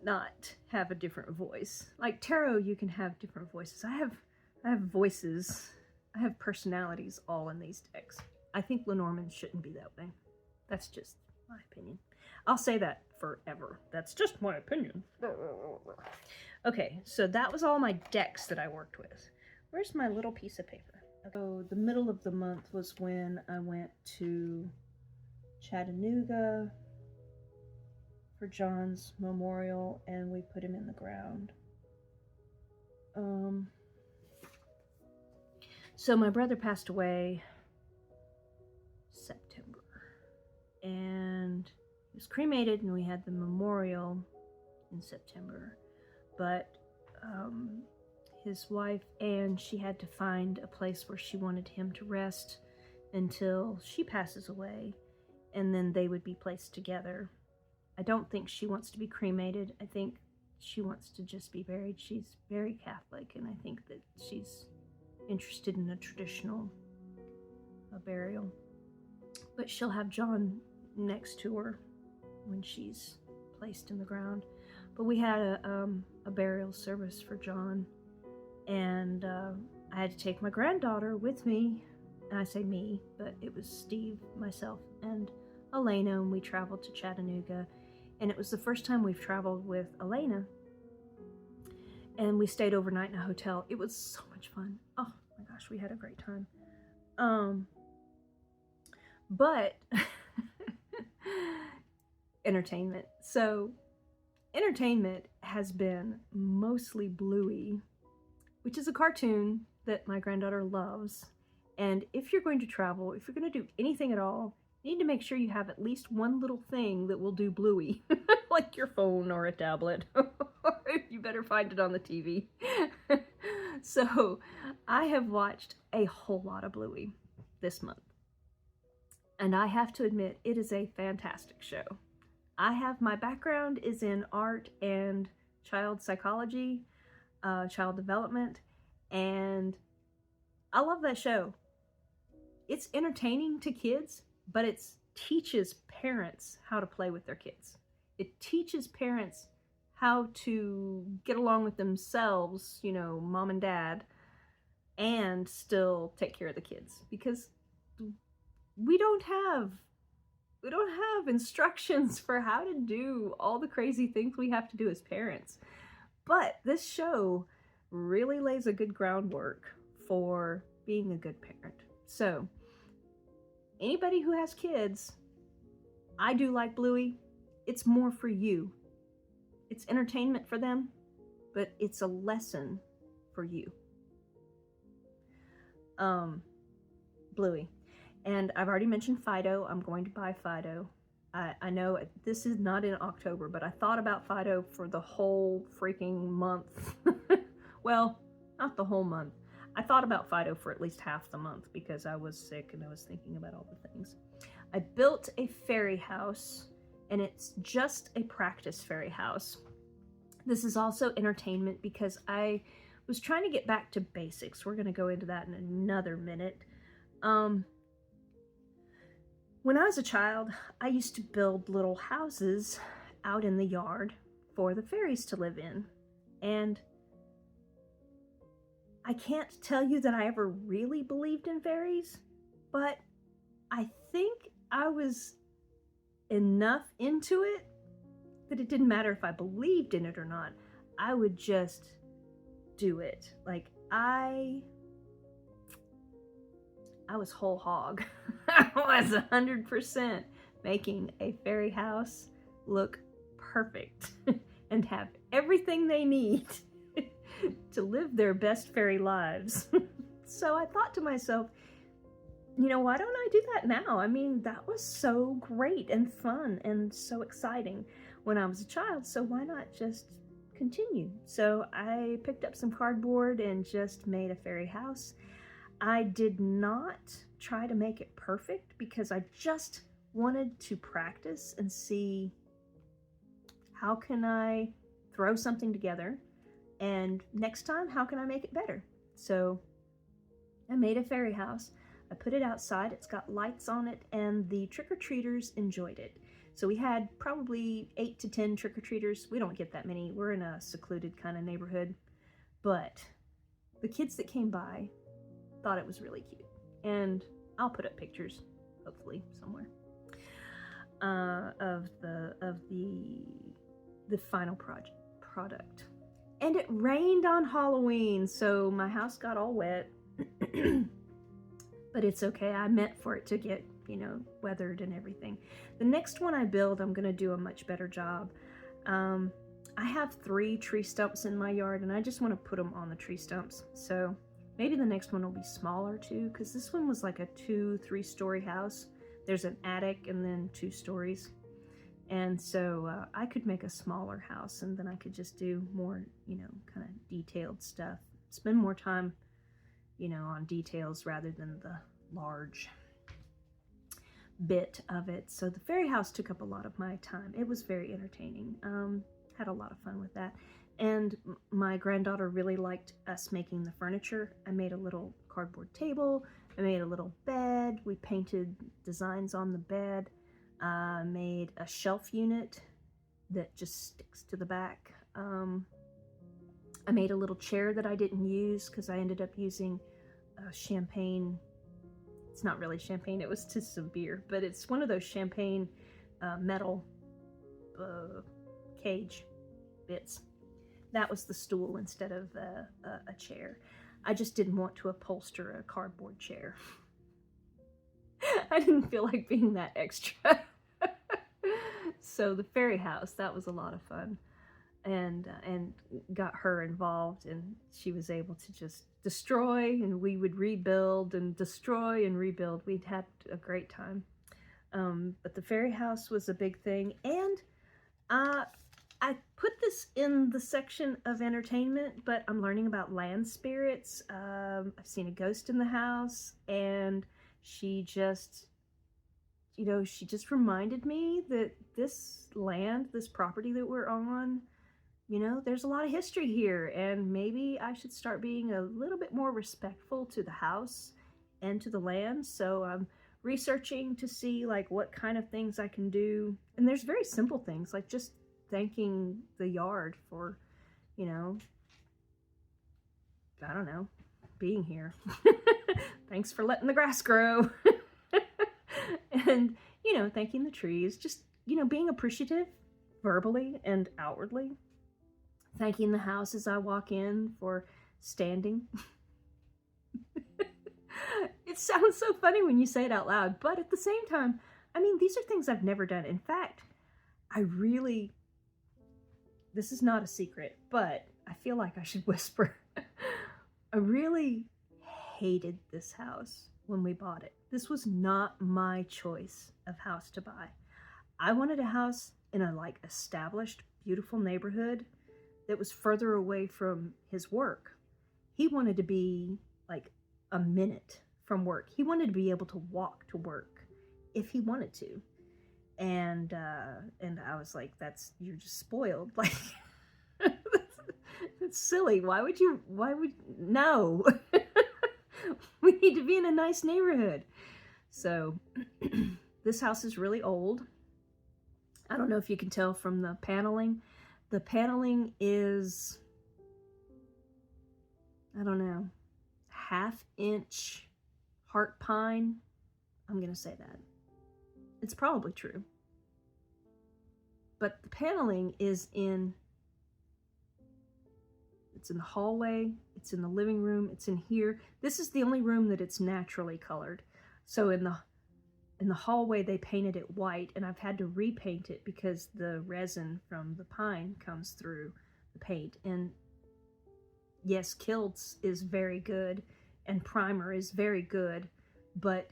Not have a different voice. Like tarot, you can have different voices. I have voices, I have personalities all in these decks. I think Lenormand shouldn't be that way. That's just my opinion. I'll say that forever. That's just my opinion. Okay, so that was all my decks that I worked with. Where's my little piece of paper? So the middle of the month was when I went to Chattanooga for John's memorial, and we put him in the ground. So my brother passed away September, and he was cremated, and we had the memorial in September. But his wife, Anne, she had to find a place where she wanted him to rest until she passes away, and then they would be placed together. I don't think she wants to be cremated. I think she wants to just be buried. She's very Catholic, and I think that she's interested in a traditional burial. But she'll have John next to her when she's placed in the ground. But we had a burial service for John, and I had to take my granddaughter with me. And I say me, but it was Steve, myself, and Elena, and we traveled to Chattanooga. And it was the first time we've traveled with Elena. And we stayed overnight in a hotel. It was so much fun. Oh my gosh, we had a great time. But entertainment. So entertainment has been mostly Bluey, which is a cartoon that my granddaughter loves. And if you're going to travel, if you're going to do anything at all, you need to make sure you have at least one little thing that will do Bluey, like your phone or a tablet. You better find it on the TV. So I have watched a whole lot of Bluey this month. And I have to admit, it is a fantastic show. My background is in art and child psychology, child development, and I love that show. It's entertaining to kids, but it teaches parents how to play with their kids. It teaches parents how to get along with themselves, you know, mom and dad, and still take care of the kids, because we don't have instructions for how to do all the crazy things we have to do as parents. But this show really lays a good groundwork for being a good parent. So anybody who has kids, I do like Bluey. It's more for you. It's entertainment for them, but it's a lesson for you. Bluey. And I've already mentioned Fido. I'm going to buy Fido. I know this is not in October, but I thought about Fido for the whole freaking month. Well, not the whole month. I thought about Fido for at least half the month because I was sick and I was thinking about all the things. I built a fairy house, and it's just a practice fairy house. This is also entertainment because I was trying to get back to basics. We're going to go into that in another minute. When I was a child, I used to build little houses out in the yard for the fairies to live in. And I can't tell you that I ever really believed in fairies, but I think I was enough into it that it didn't matter if I believed in it or not. I would just do it. Like, I was whole hog. I was 100% making a fairy house look perfect and have everything they need to live their best fairy lives. So I thought to myself, you know, why don't I do that now? I mean, that was so great and fun and so exciting when I was a child, so why not just continue? So I picked up some cardboard and just made a fairy house. I did not try to make it perfect because I just wanted to practice and see how can I throw something together, and next time, how can I make it better? So I made a fairy house. I put it outside. It's got lights on it, and the trick-or-treaters enjoyed it. So we had probably 8 to 10 trick-or-treaters. We don't get that many. We're in a secluded kind of neighborhood. But the kids that came by thought it was really cute. And I'll put up pictures, hopefully, somewhere, of the final product. And it rained on Halloween, so my house got all wet. But it's okay. I meant for it to get, you know, weathered and everything. The next one I build, I'm going to do a much better job. I have 3 tree stumps in my yard, and I just want to put them on the tree stumps. So maybe the next one will be smaller too, because this one was like a 2-3 story house. There's an attic and then 2 stories. And so I could make a smaller house, and then I could just do more, you know, kind of detailed stuff. Spend more time, you know, on details rather than the large bit of it. So the fairy house took up a lot of my time. It was very entertaining. Had a lot of fun with that. And my granddaughter really liked us making the furniture. I made a little cardboard table. I made a little bed. We painted designs on the bed. Made a shelf unit that just sticks to the back. I made a little chair that I didn't use because I ended up using champagne. It's not really champagne, it was just some beer, but it's one of those champagne metal cage bits. That was the stool instead of a chair. I just didn't want to upholster a cardboard chair. I didn't feel like being that extra. So the fairy house, that was a lot of fun. And got her involved, and she was able to just destroy, and we would rebuild and destroy and rebuild. We'd had a great time. But the fairy house was a big thing, and I put this in the section of entertainment, but I'm learning about land spirits. I've seen a ghost in the house, and she just, you know, she just reminded me that this land, this property that we're on, you know, there's a lot of history here, and maybe I should start being a little bit more respectful to the house and to the land. So I'm researching to see like what kind of things I can do. And there's very simple things like just thanking the yard for, you know, I don't know, being here. Thanks for letting the grass grow. And, you know, thanking the trees, just, you know, being appreciative verbally and outwardly. Thanking the house as I walk in for standing. It sounds so funny when you say it out loud, but at the same time, I mean, these are things I've never done. In fact, this is not a secret, but I feel like I should whisper. I really hated this house when we bought it. This was not my choice of house to buy. I wanted a house in a like established, beautiful neighborhood that was further away from his work. He wanted to be like a minute from work. He wanted to be able to walk to work if he wanted to. And I was like, you're just spoiled. Like, that's silly. No. We need to be in a nice neighborhood. So this house is really old. I don't know if you can tell from the paneling. The paneling is, I don't know, 1/2 inch heart pine. I'm going to say that. It's probably true. But the paneling is in It's in the hallway, it's in the living room, it's in here. This is the only room that it's naturally colored. So in the hallway they painted it white, and I've had to repaint it because the resin from the pine comes through the paint. And yes, Kilts is very good and primer is very good, but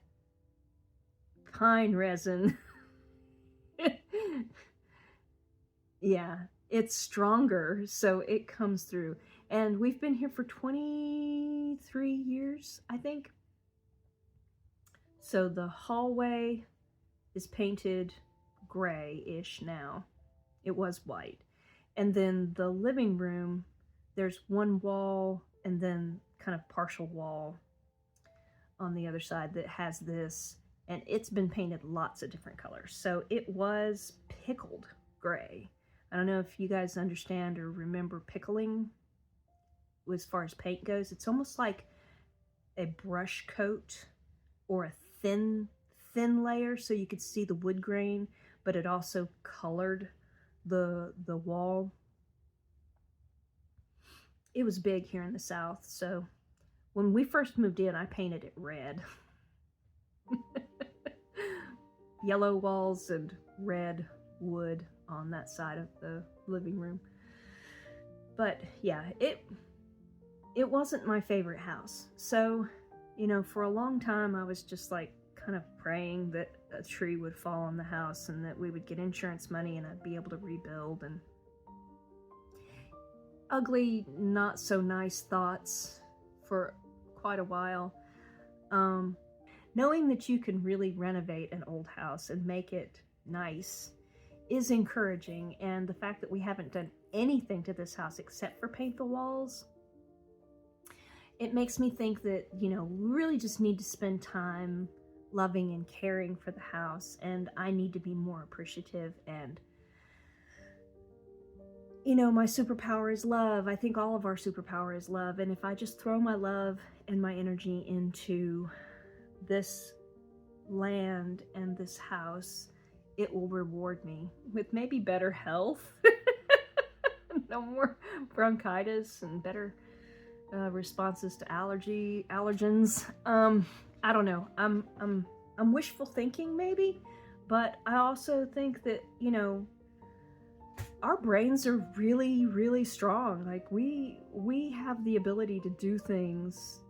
pine resin, yeah, it's stronger, so it comes through. And we've been here for 23 years, I think. So the hallway is painted gray-ish now. It was white. And then the living room, there's one wall and then kind of partial wall on the other side that has this, and it's been painted lots of different colors. So it was pickled gray. I don't know if you guys understand or remember pickling as far as paint goes. It's almost like a brush coat or a thin layer, so you could see the wood grain, but it also colored the wall. It was big here in the South, so when we first moved in, I painted it red. Yellow walls and red wood on that side of the living room. But yeah, it wasn't my favorite house. So, you know, for a long time I was just like kind of praying that a tree would fall on the house and that we would get insurance money and I'd be able to rebuild. And ugly, not so nice thoughts for quite a while. Knowing that you can really renovate an old house and make it nice is encouraging, and the fact that we haven't done anything to this house except for paint the walls, it makes me think that, you know, we really just need to spend time loving and caring for the house, and I need to be more appreciative. And you know, my superpower is love. I think all of our superpower is love, and if I just throw my love and my energy into this land and this house, it will reward me with maybe better health, no more bronchitis, and better responses to allergens. I don't know. I'm wishful thinking maybe, but I also think that, you know, our brains are really, really strong. Like we have the ability to do things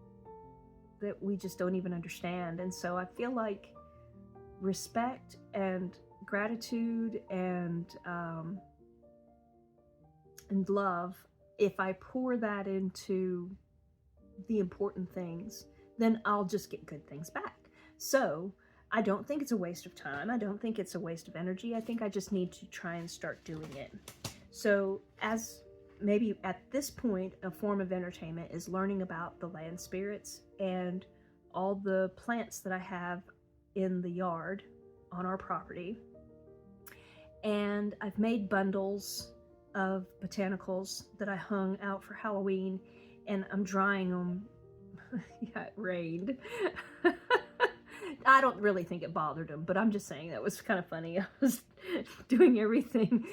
that we just don't even understand. And so I feel like respect and gratitude and love, if I pour that into the important things, then I'll just get good things back. So I don't think it's a waste of time. I don't think it's a waste of energy. I think I just need to try and start doing it. So as maybe at this point, a form of entertainment is learning about the land spirits and all the plants that I have in the yard on our property. And I've made bundles of botanicals that I hung out for Halloween, and I'm drying them. Yeah, it rained. I don't really think it bothered them, but I'm just saying that was kind of funny. I was doing everything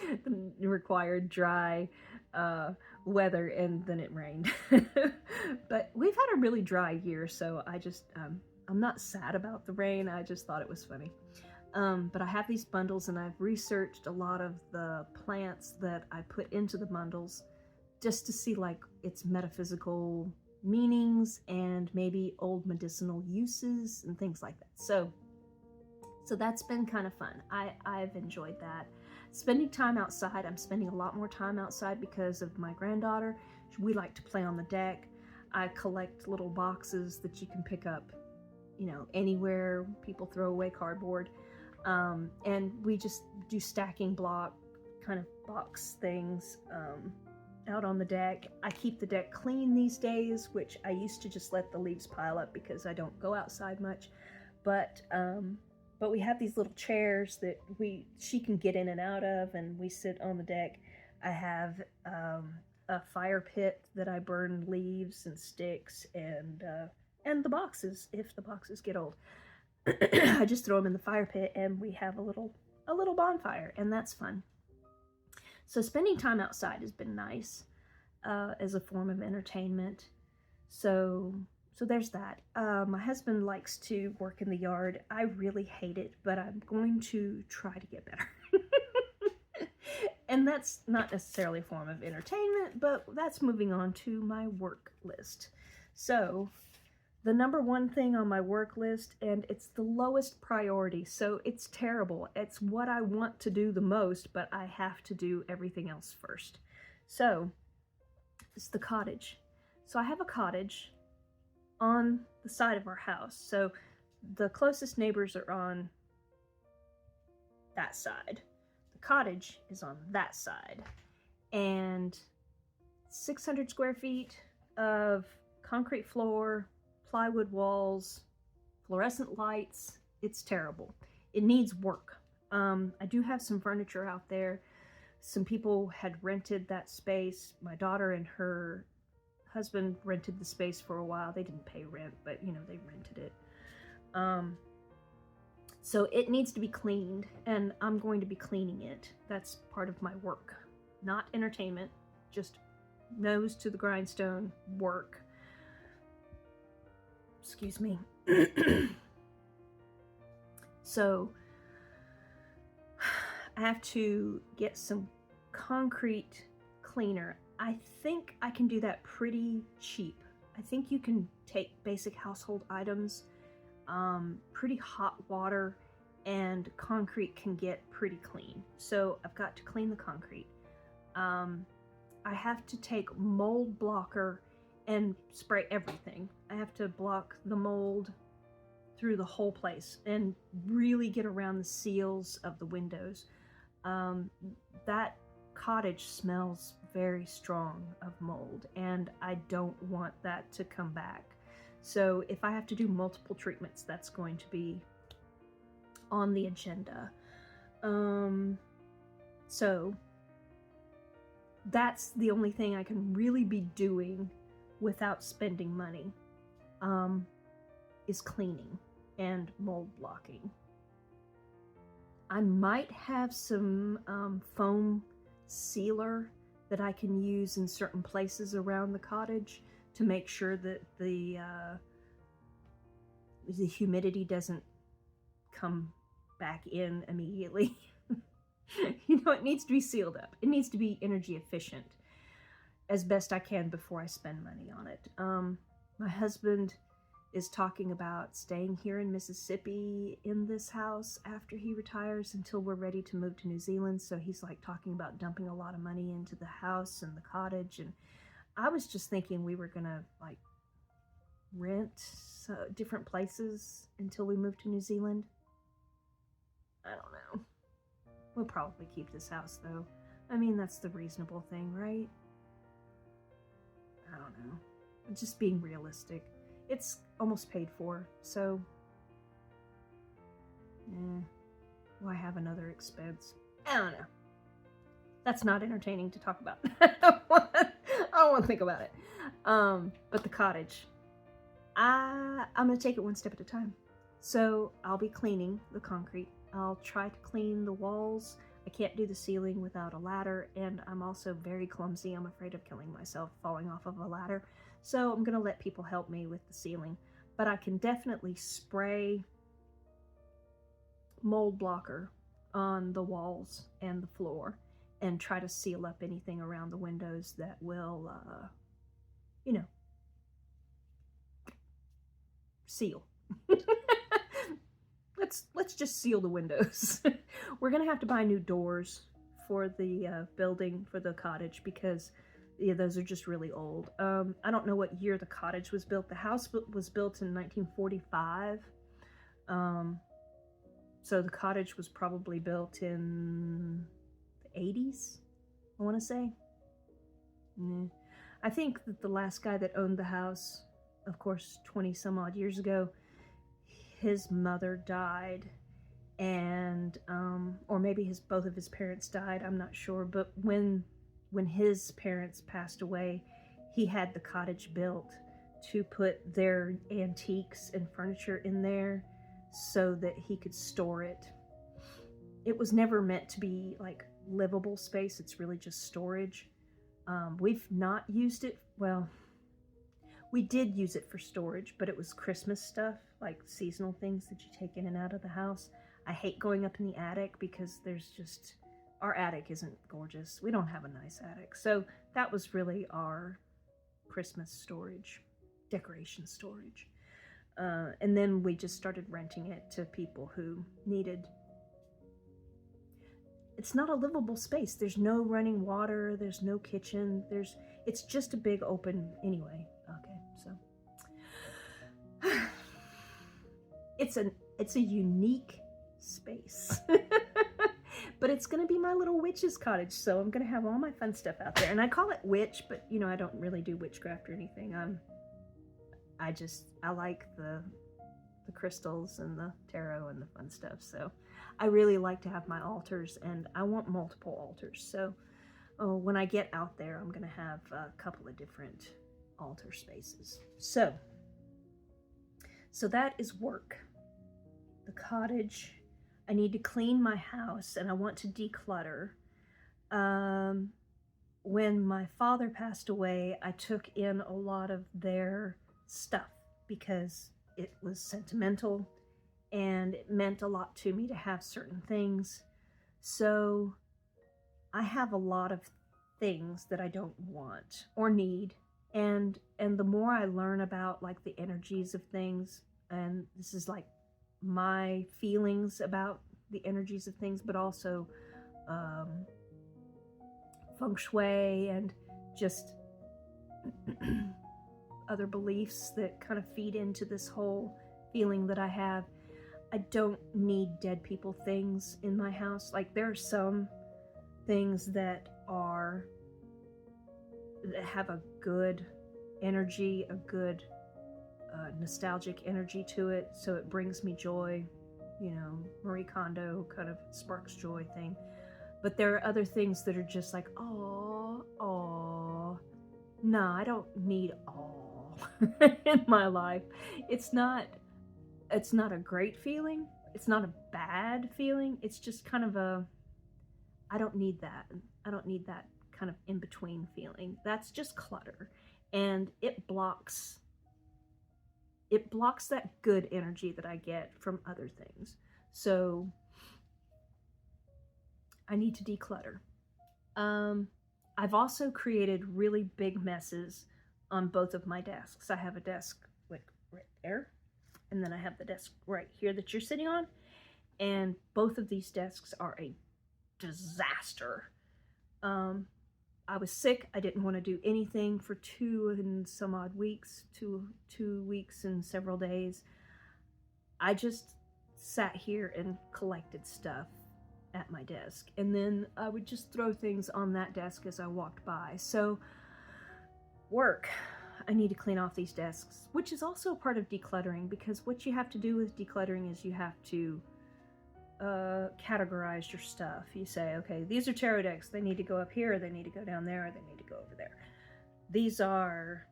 required dry weather, and then it rained. But we've had a really dry year, so I just I'm not sad about the rain. I just thought it was funny. But I have these bundles, and I've researched a lot of the plants that I put into the bundles just to see like its metaphysical meanings and maybe old medicinal uses and things like that. So that's been kind of fun. I've enjoyed that. Spending time outside, I'm spending a lot more time outside because of my granddaughter. We like to play on the deck. I collect little boxes that you can pick up, you know, anywhere. People throw away cardboard. And we just do stacking block kind of box things out on the deck. I keep the deck clean these days, which I used to just let the leaves pile up because I don't go outside much. But we have these little chairs that she can get in and out of, and we sit on the deck. I have a fire pit that I burn leaves and sticks and the boxes, if the boxes get old. I just throw them in the fire pit, and we have a little bonfire, and that's fun. So spending time outside has been nice. as a form of entertainment. So there's that. My husband likes to work in the yard. I really hate it, but I'm going to try to get better. And that's not necessarily a form of entertainment, but that's moving on to my work list. So the number one thing on my work list, and it's the lowest priority, so it's terrible. It's what I want to do the most, but I have to do everything else first. So it's the cottage. So I have a cottage on the side of our house. So the closest neighbors are on that side. The cottage is on that side. And 600 square feet of concrete floor, plywood walls, fluorescent lights. It's terrible. It needs work. I do have some furniture out there. Some people had rented that space. My daughter and her husband rented the space for a while. They didn't pay rent, but you know, they rented it. So it needs to be cleaned, and I'm going to be cleaning it. That's part of my work. Not entertainment, just nose to the grindstone work. Excuse me. So I have to get some concrete cleaner. I think I can do that pretty cheap. I think you can take basic household items, pretty hot water, and concrete can get pretty clean. So I've got to clean the concrete. I have to take mold blocker and spray everything. I have to block the mold through the whole place and really get around the seals of the windows. That cottage smells very strong of mold, and I don't want that to come back. So if I have to do multiple treatments, that's going to be on the agenda. So that's the only thing I can really be doing without spending money, is cleaning and mold blocking. I might have some foam sealer that I can use in certain places around the cottage to make sure that the humidity doesn't come back in immediately. You know, it needs to be sealed up. It needs to be energy efficient as best I can before I spend money on it. My husband is talking about staying here in Mississippi in this house after he retires until we're ready to move to New Zealand. So he's like talking about dumping a lot of money into the house and the cottage. And I was just thinking we were gonna like rent different places until we move to New Zealand. I don't know. We'll probably keep this house though. I mean, that's the reasonable thing, right? I don't know. I'm just being realistic. It's almost paid for, so why have another expense? I don't know. That's not entertaining to talk about. I don't want to think about it. But the cottage, I'm going to take it one step at a time. So I'll be cleaning the concrete. I'll try to clean the walls. I can't do the ceiling without a ladder, and I'm also very clumsy. I'm afraid of killing myself falling off of a ladder. So I'm going to let people help me with the ceiling. But I can definitely spray mold blocker on the walls and the floor and try to seal up anything around the windows that will, you know, seal. Let's just seal the windows. We're going to have to buy new doors for the building, for the cottage, because yeah, those are just really old. I don't know what year the cottage was built. The house was built in 1945. So the cottage was probably built in the 80s, I want to say. I think that the last guy that owned the house, of course, 20 some odd years ago, his mother died, and or maybe both of his parents died, I'm not sure, but when his parents passed away, he had the cottage built to put their antiques and furniture in there so that he could store it. It was never meant to be like livable space. It's really just storage. We've not used it, well, we did use it for storage, but it was Christmas stuff, like seasonal things that you take in and out of the house. I hate going up in the attic because there's just, our attic isn't gorgeous. We don't have a nice attic. So that was really our Christmas storage, decoration storage. And then we just started renting it to people who needed. It's not a livable space. There's no running water. There's no kitchen. It's just a big open anyway. Okay, so it's a unique space. But it's going to be my little witch's cottage, so I'm going to have all my fun stuff out there. And I call it witch, but you know, I don't really do witchcraft or anything. I like the crystals and the tarot and the fun stuff. So I really like to have my altars, and I want multiple altars. So when I get out there, I'm going to have a couple of different altar spaces. So that is work. The cottage. I need to clean my house, and I want to declutter. When my father passed away, I took in a lot of their stuff because it was sentimental and it meant a lot to me to have certain things. So I have a lot of things that I don't want or need. And the more I learn about like the energies of things, and this is like my feelings about the energies of things, but also feng shui and just other beliefs that kind of feed into this whole feeling that I have. I don't need dead people things in my house. Like there are some things that have a good energy, a good nostalgic energy to it, so it brings me joy. You know, Marie Kondo kind of sparks joy thing. But there are other things that are just like, oh, no, I don't need all in my life. It's not a great feeling. It's not a bad feeling. It's just kind of I don't need that. I don't need that kind of in-between feeling. That's just clutter. And it blocks that good energy that I get from other things. So I need to declutter. I've also created really big messes on both of my desks. I have a desk like right there, and then I have the desk right here that you're sitting on. And both of these desks are a disaster. I was sick. I didn't want to do anything for 2 and some odd weeks, two weeks and several days. I just sat here and collected stuff at my desk, and then I would just throw things on that desk as I walked by. So work. I need to clean off these desks, which is also part of decluttering, because what you have to do with decluttering is you have to categorize your stuff. You say, okay, these are tarot decks. They need to go up here. They need to go down there. Or they need to go over there. These are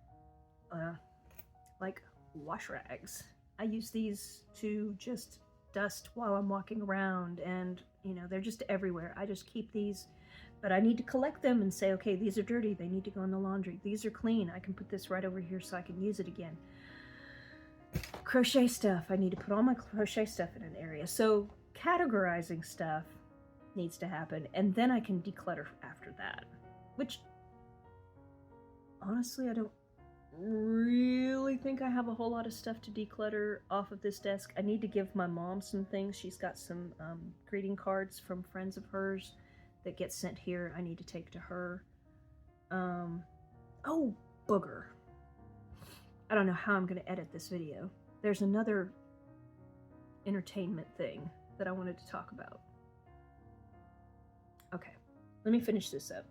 like wash rags. I use these to just dust while I'm walking around, and you know, they're just everywhere. I just keep these, but I need to collect them and say, okay, these are dirty. They need to go in the laundry. These are clean. I can put this right over here so I can use it again. Crochet stuff. I need to put all my crochet stuff in an area. So categorizing stuff needs to happen, and then I can declutter after that, which honestly I don't really think I have a whole lot of stuff to declutter off of this desk. I need to give my mom some things. She's got some greeting cards from friends of hers that get sent here. I need to take to her. Oh, booger. I don't know how I'm going to edit this video. There's another entertainment thing that I wanted to talk about. Okay, let me finish this up.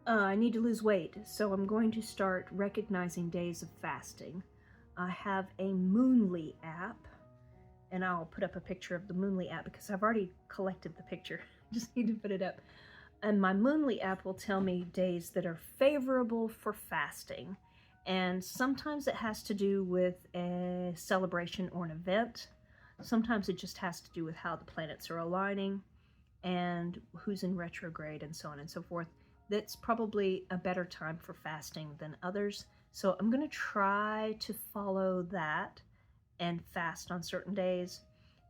I need to lose weight, so I'm going to start recognizing days of fasting. I have a Moonly app, and I'll put up a picture of the Moonly app because I've already collected the picture. Just need to put it up. And my Moonly app will tell me days that are favorable for fasting. And sometimes it has to do with a celebration or an event. Sometimes it just has to do with how the planets are aligning and who's in retrograde and so on and so forth. that's probably a better time for fasting than others. So I'm going to try to follow that and fast on certain days.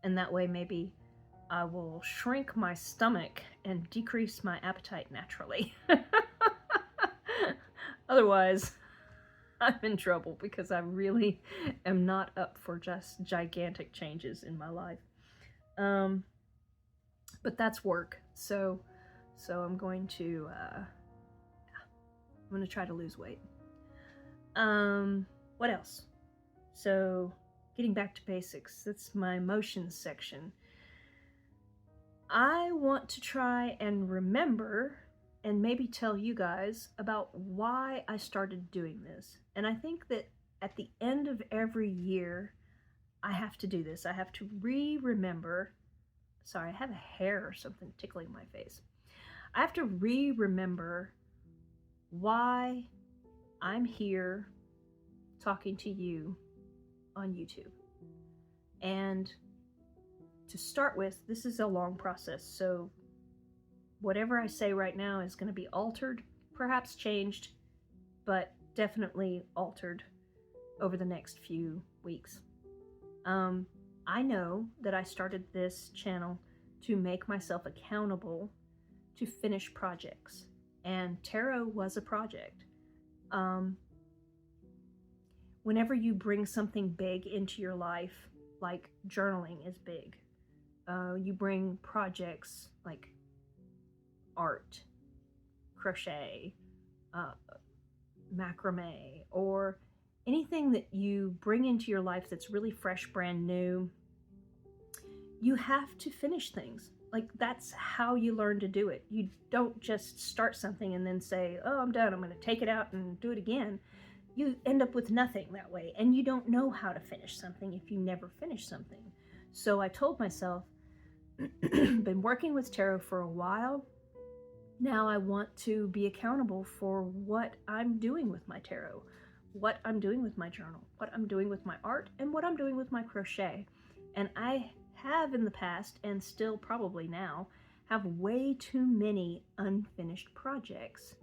And that way maybe I will shrink my stomach and decrease my appetite naturally. Otherwise, I'm in trouble because I really am not up for just gigantic changes in my life. But that's work. So I'm going to try to lose weight. What else? So getting back to basics, that's my emotions section. I want to try and remember and maybe tell you guys about why I started doing this. And I think that at the end of every year, I have to do this. I have to remember. Sorry, I have a hair or something tickling my face. I have to remember why I'm here talking to you on YouTube. And to start with, this is a long process, so whatever I say right now is going to be altered, perhaps changed, but definitely altered over the next few weeks. I know that I started this channel to make myself accountable to finish projects, and tarot was a project. Whenever you bring something big into your life, like journaling is big, you bring projects like art, crochet, macrame, or anything that you bring into your life that's really fresh, brand new, you have to finish things. Like, that's how you learn to do it. You don't just start something and then say, oh, I'm done, I'm going to take it out and do it again. You end up with nothing that way, and you don't know how to finish something if you never finish something. So I told myself, been working with tarot for a while, now I want to be accountable for what I'm doing with my tarot, what I'm doing with my journal, what I'm doing with my art, and what I'm doing with my crochet. And I have in the past, and still probably now, have way too many unfinished projects.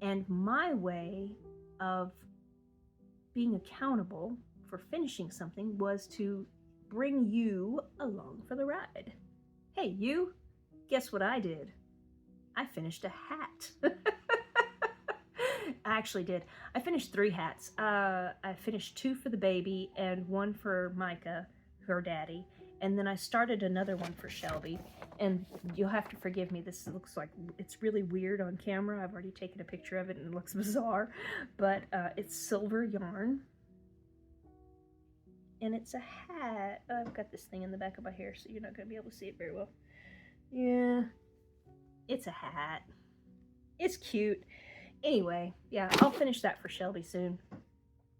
And my way of being accountable for finishing something was to bring you along for the ride. Hey, you, guess what I did? I finished a hat. I actually did. I finished 3 hats. I finished 2 for the baby and 1 for Micah, her daddy. And then I started another one for Shelby. And you'll have to forgive me, this looks like, it's really weird on camera. I've already taken a picture of it and it looks bizarre. But it's silver yarn. And it's a hat. I've got this thing in the back of my hair, so you're not going to be able to see it very well. Yeah, it's a hat. It's cute. Anyway, yeah, I'll finish that for Shelby soon.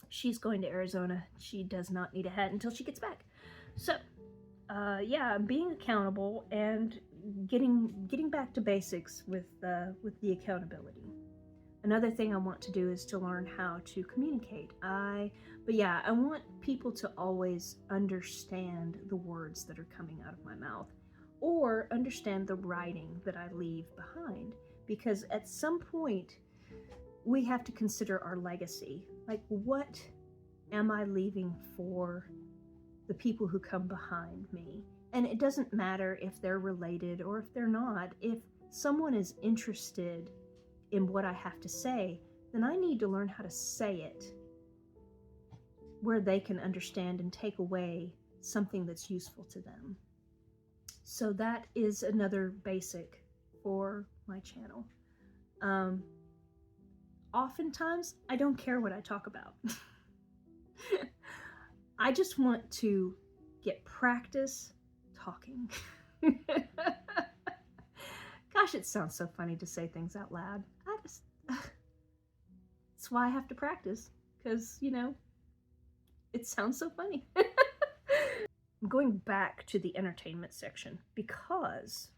She's going to Arizona. She does not need a hat until she gets back. So, yeah, being accountable and getting back to basics with the accountability. Another thing I want to do is to learn how to communicate. But yeah, I want people to always understand the words that are coming out of my mouth, or understand the writing that I leave behind, because at some point we have to consider our legacy. Like, what am I leaving for the people who come behind me? And it doesn't matter if they're related or if they're not. If someone is interested in what I have to say, then I need to learn how to say it where they can understand and take away something that's useful to them. So that is another basic for my channel. Oftentimes, I don't care what I talk about. I just want to get practice talking. Gosh, it sounds so funny to say things out loud. That's why I have to practice, because, you know, it sounds so funny. I'm going back to the entertainment section because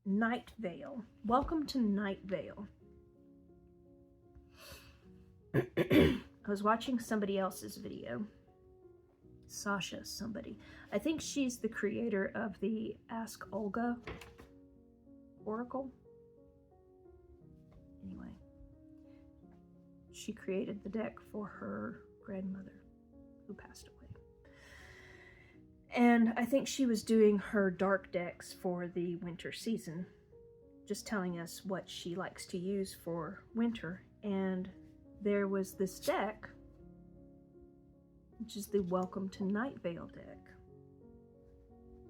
Night Vale. Welcome to Night Vale. I was watching somebody else's video. Sasha somebody. I think she's the creator of the Ask Olga Oracle. Anyway, she created the deck for her grandmother who passed away. And I think she was doing her dark decks for the winter season, just telling us what she likes to use for winter. And there was this deck, which is the Welcome to Night Vale deck.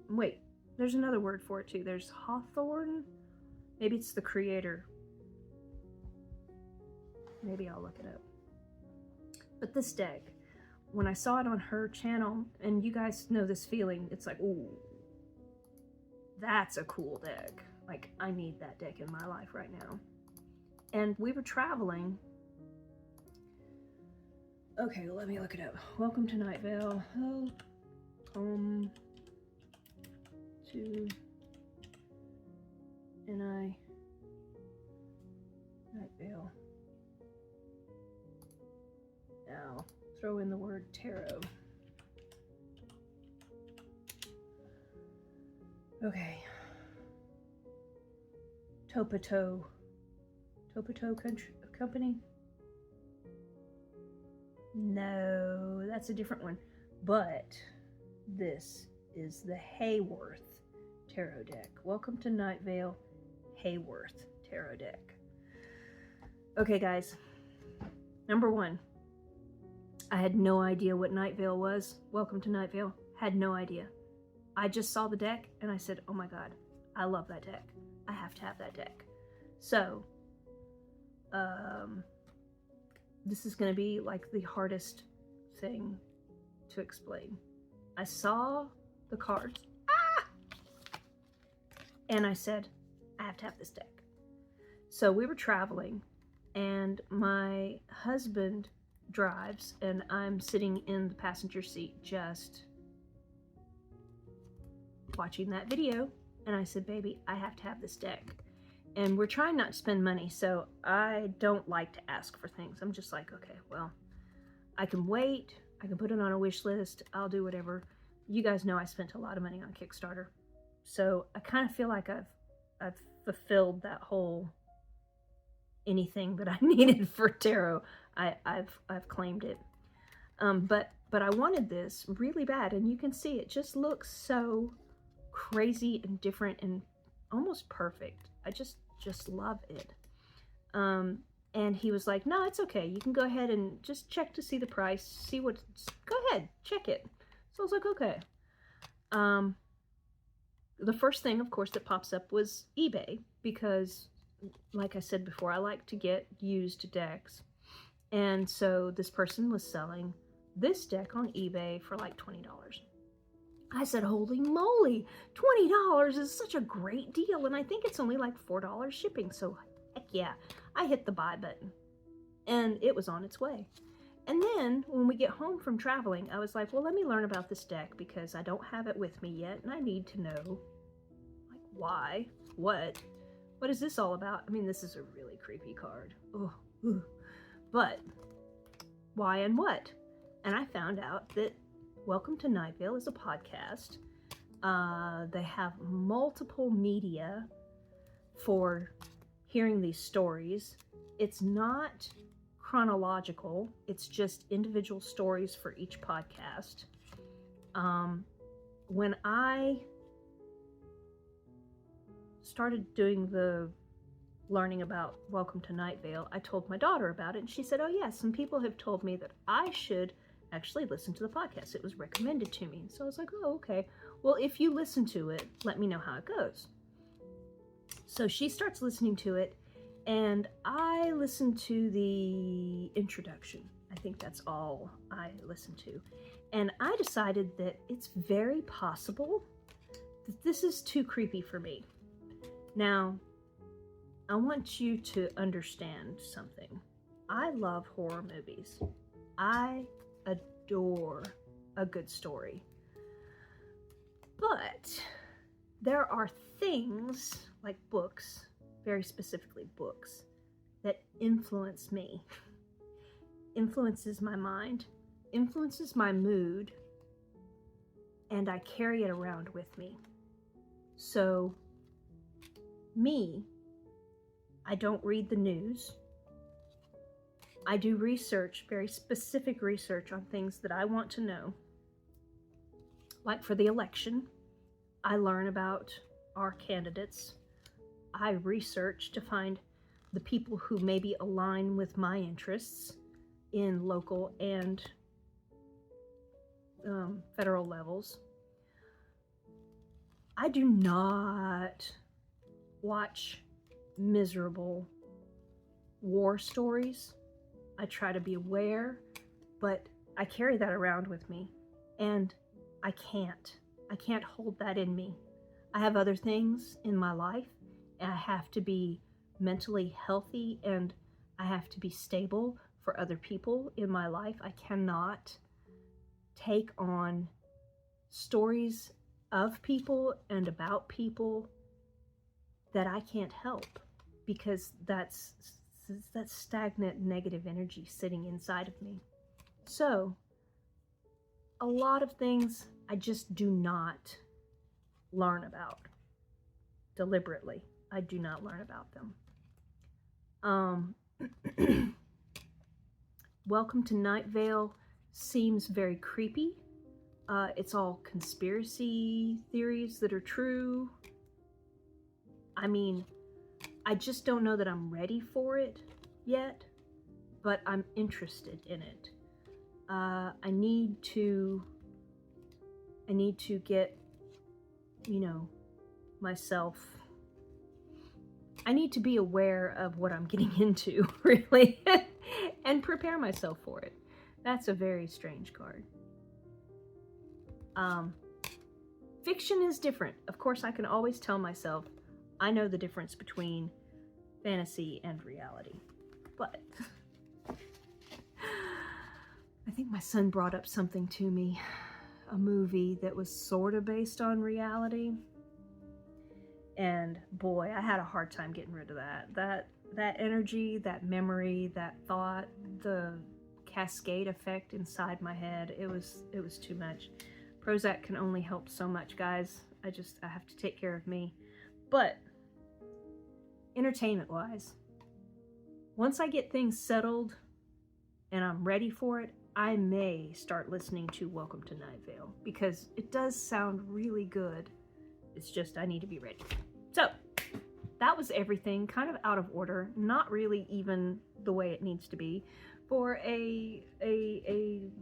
Wait, there's another word for it too. There's Hawthorne. Maybe it's the creator. Maybe I'll look it up. But this deck, when I saw it on her channel, and you guys know this feeling, it's like, ooh, that's a cool deck. Like, I need that deck in my life right now. And we were traveling. Okay, let me look it up. Welcome to Night Vale. Welcome to Night Vale. Now, throw in the word tarot. Okay. Topato Company? No, that's a different one. But this is the Hayworth Tarot deck. Welcome to Night Vale Hayworth Tarot deck. Okay, guys. Number one. I had no idea what Night Vale was. Welcome to Night Vale. Had no idea. I just saw the deck and I said, oh my god, I love that deck. I have to have that deck. So, this is going to be like the hardest thing to explain. I saw the cards. And I said, I have to have this deck. So we were traveling and my husband drives and I'm sitting in the passenger seat just watching that video, and I said, baby, I have to have this deck. And we're trying not to spend money, so I don't like to ask for things. I'm just like, okay, well, I can wait, I can put it on a wish list, I'll do whatever. You guys know I spent a lot of money on Kickstarter, so I kind of feel like I've fulfilled that whole anything that I needed for tarot. I've claimed it. But I wanted this really bad, and you can see it just looks so crazy and different and almost perfect. I just love it. And he was like, no, it's okay. You can go ahead and just check to see the price. See what, go ahead, check it. So I was like, okay. The first thing, of course, that pops up was eBay, because like I said before, I like to get used decks. And so this person was selling this deck on eBay for like $20. I said, holy moly, $20 is such a great deal. And I think it's only like $4 shipping. So heck yeah, I hit the buy button and it was on its way. And then when we get home from traveling, I was like, well, let me learn about this deck because I don't have it with me yet. And I need to know, like, why, what is this all about? I mean, this is a really creepy card. Oh, ooh. But why and what? And I found out that Welcome to Night Vale is a podcast. They have multiple media for hearing these stories. It's not chronological. It's just individual stories for each podcast. When I started doing the learning about Welcome to Night Vale, I told my daughter about it, and she said, oh yeah, some people have told me that I should actually listen to the podcast. It was recommended to me. So I was like, oh, okay. Well, if you listen to it, let me know how it goes. So she starts listening to it, and I listened to the introduction. I think that's all I listened to. And I decided that it's very possible that this is too creepy for me. Now, I want you to understand something. I love horror movies. I adore a good story. But there are things, like books, very specifically books, that influence me. Influences my mind, influences my mood, and I carry it around with me. So, me, I don't read the news. I do research, very specific research on things that I want to know. Like for the election, I learn about our candidates. I research to find the people who maybe align with my interests in local and federal levels. I do not watch miserable war stories. I try to be aware, but I carry that around with me, and I can't hold that in me. I have other things in my life, and I have to be mentally healthy, and I have to be stable for other people in my life. I cannot take on stories of people and about people that I can't help, because that's stagnant negative energy sitting inside of me. So a lot of things I just do not learn about deliberately. I do not learn about them. Welcome to Night Vale seems very creepy. It's all conspiracy theories that are true. I mean, I just don't know that I'm ready for it yet, but I'm interested in it. I need to get, myself. I need to be aware of what I'm getting into, really, and prepare myself for it. That's a very strange card. Fiction is different. Of course, I can always tell myself I know the difference between fantasy and reality. But I think my son brought up something to me, a movie that was sort of based on reality. And boy, I had a hard time getting rid of that. That energy, that memory, that thought, the cascade effect inside my head, it was too much. Prozac can only help so much, guys. I have to take care of me. But entertainment wise, once I get things settled and I'm ready for it, I may start listening to Welcome to Night Vale, because it does sound really good. It's just I need to be ready. So that was everything, kind of out of order, not really even the way it needs to be for a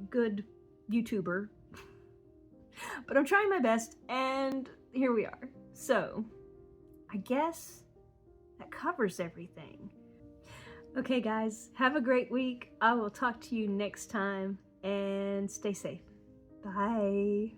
good YouTuber. But I'm trying my best, and here we are. So I guess that covers everything. Okay, guys, have a great week. I will talk to you next time, and stay safe. Bye.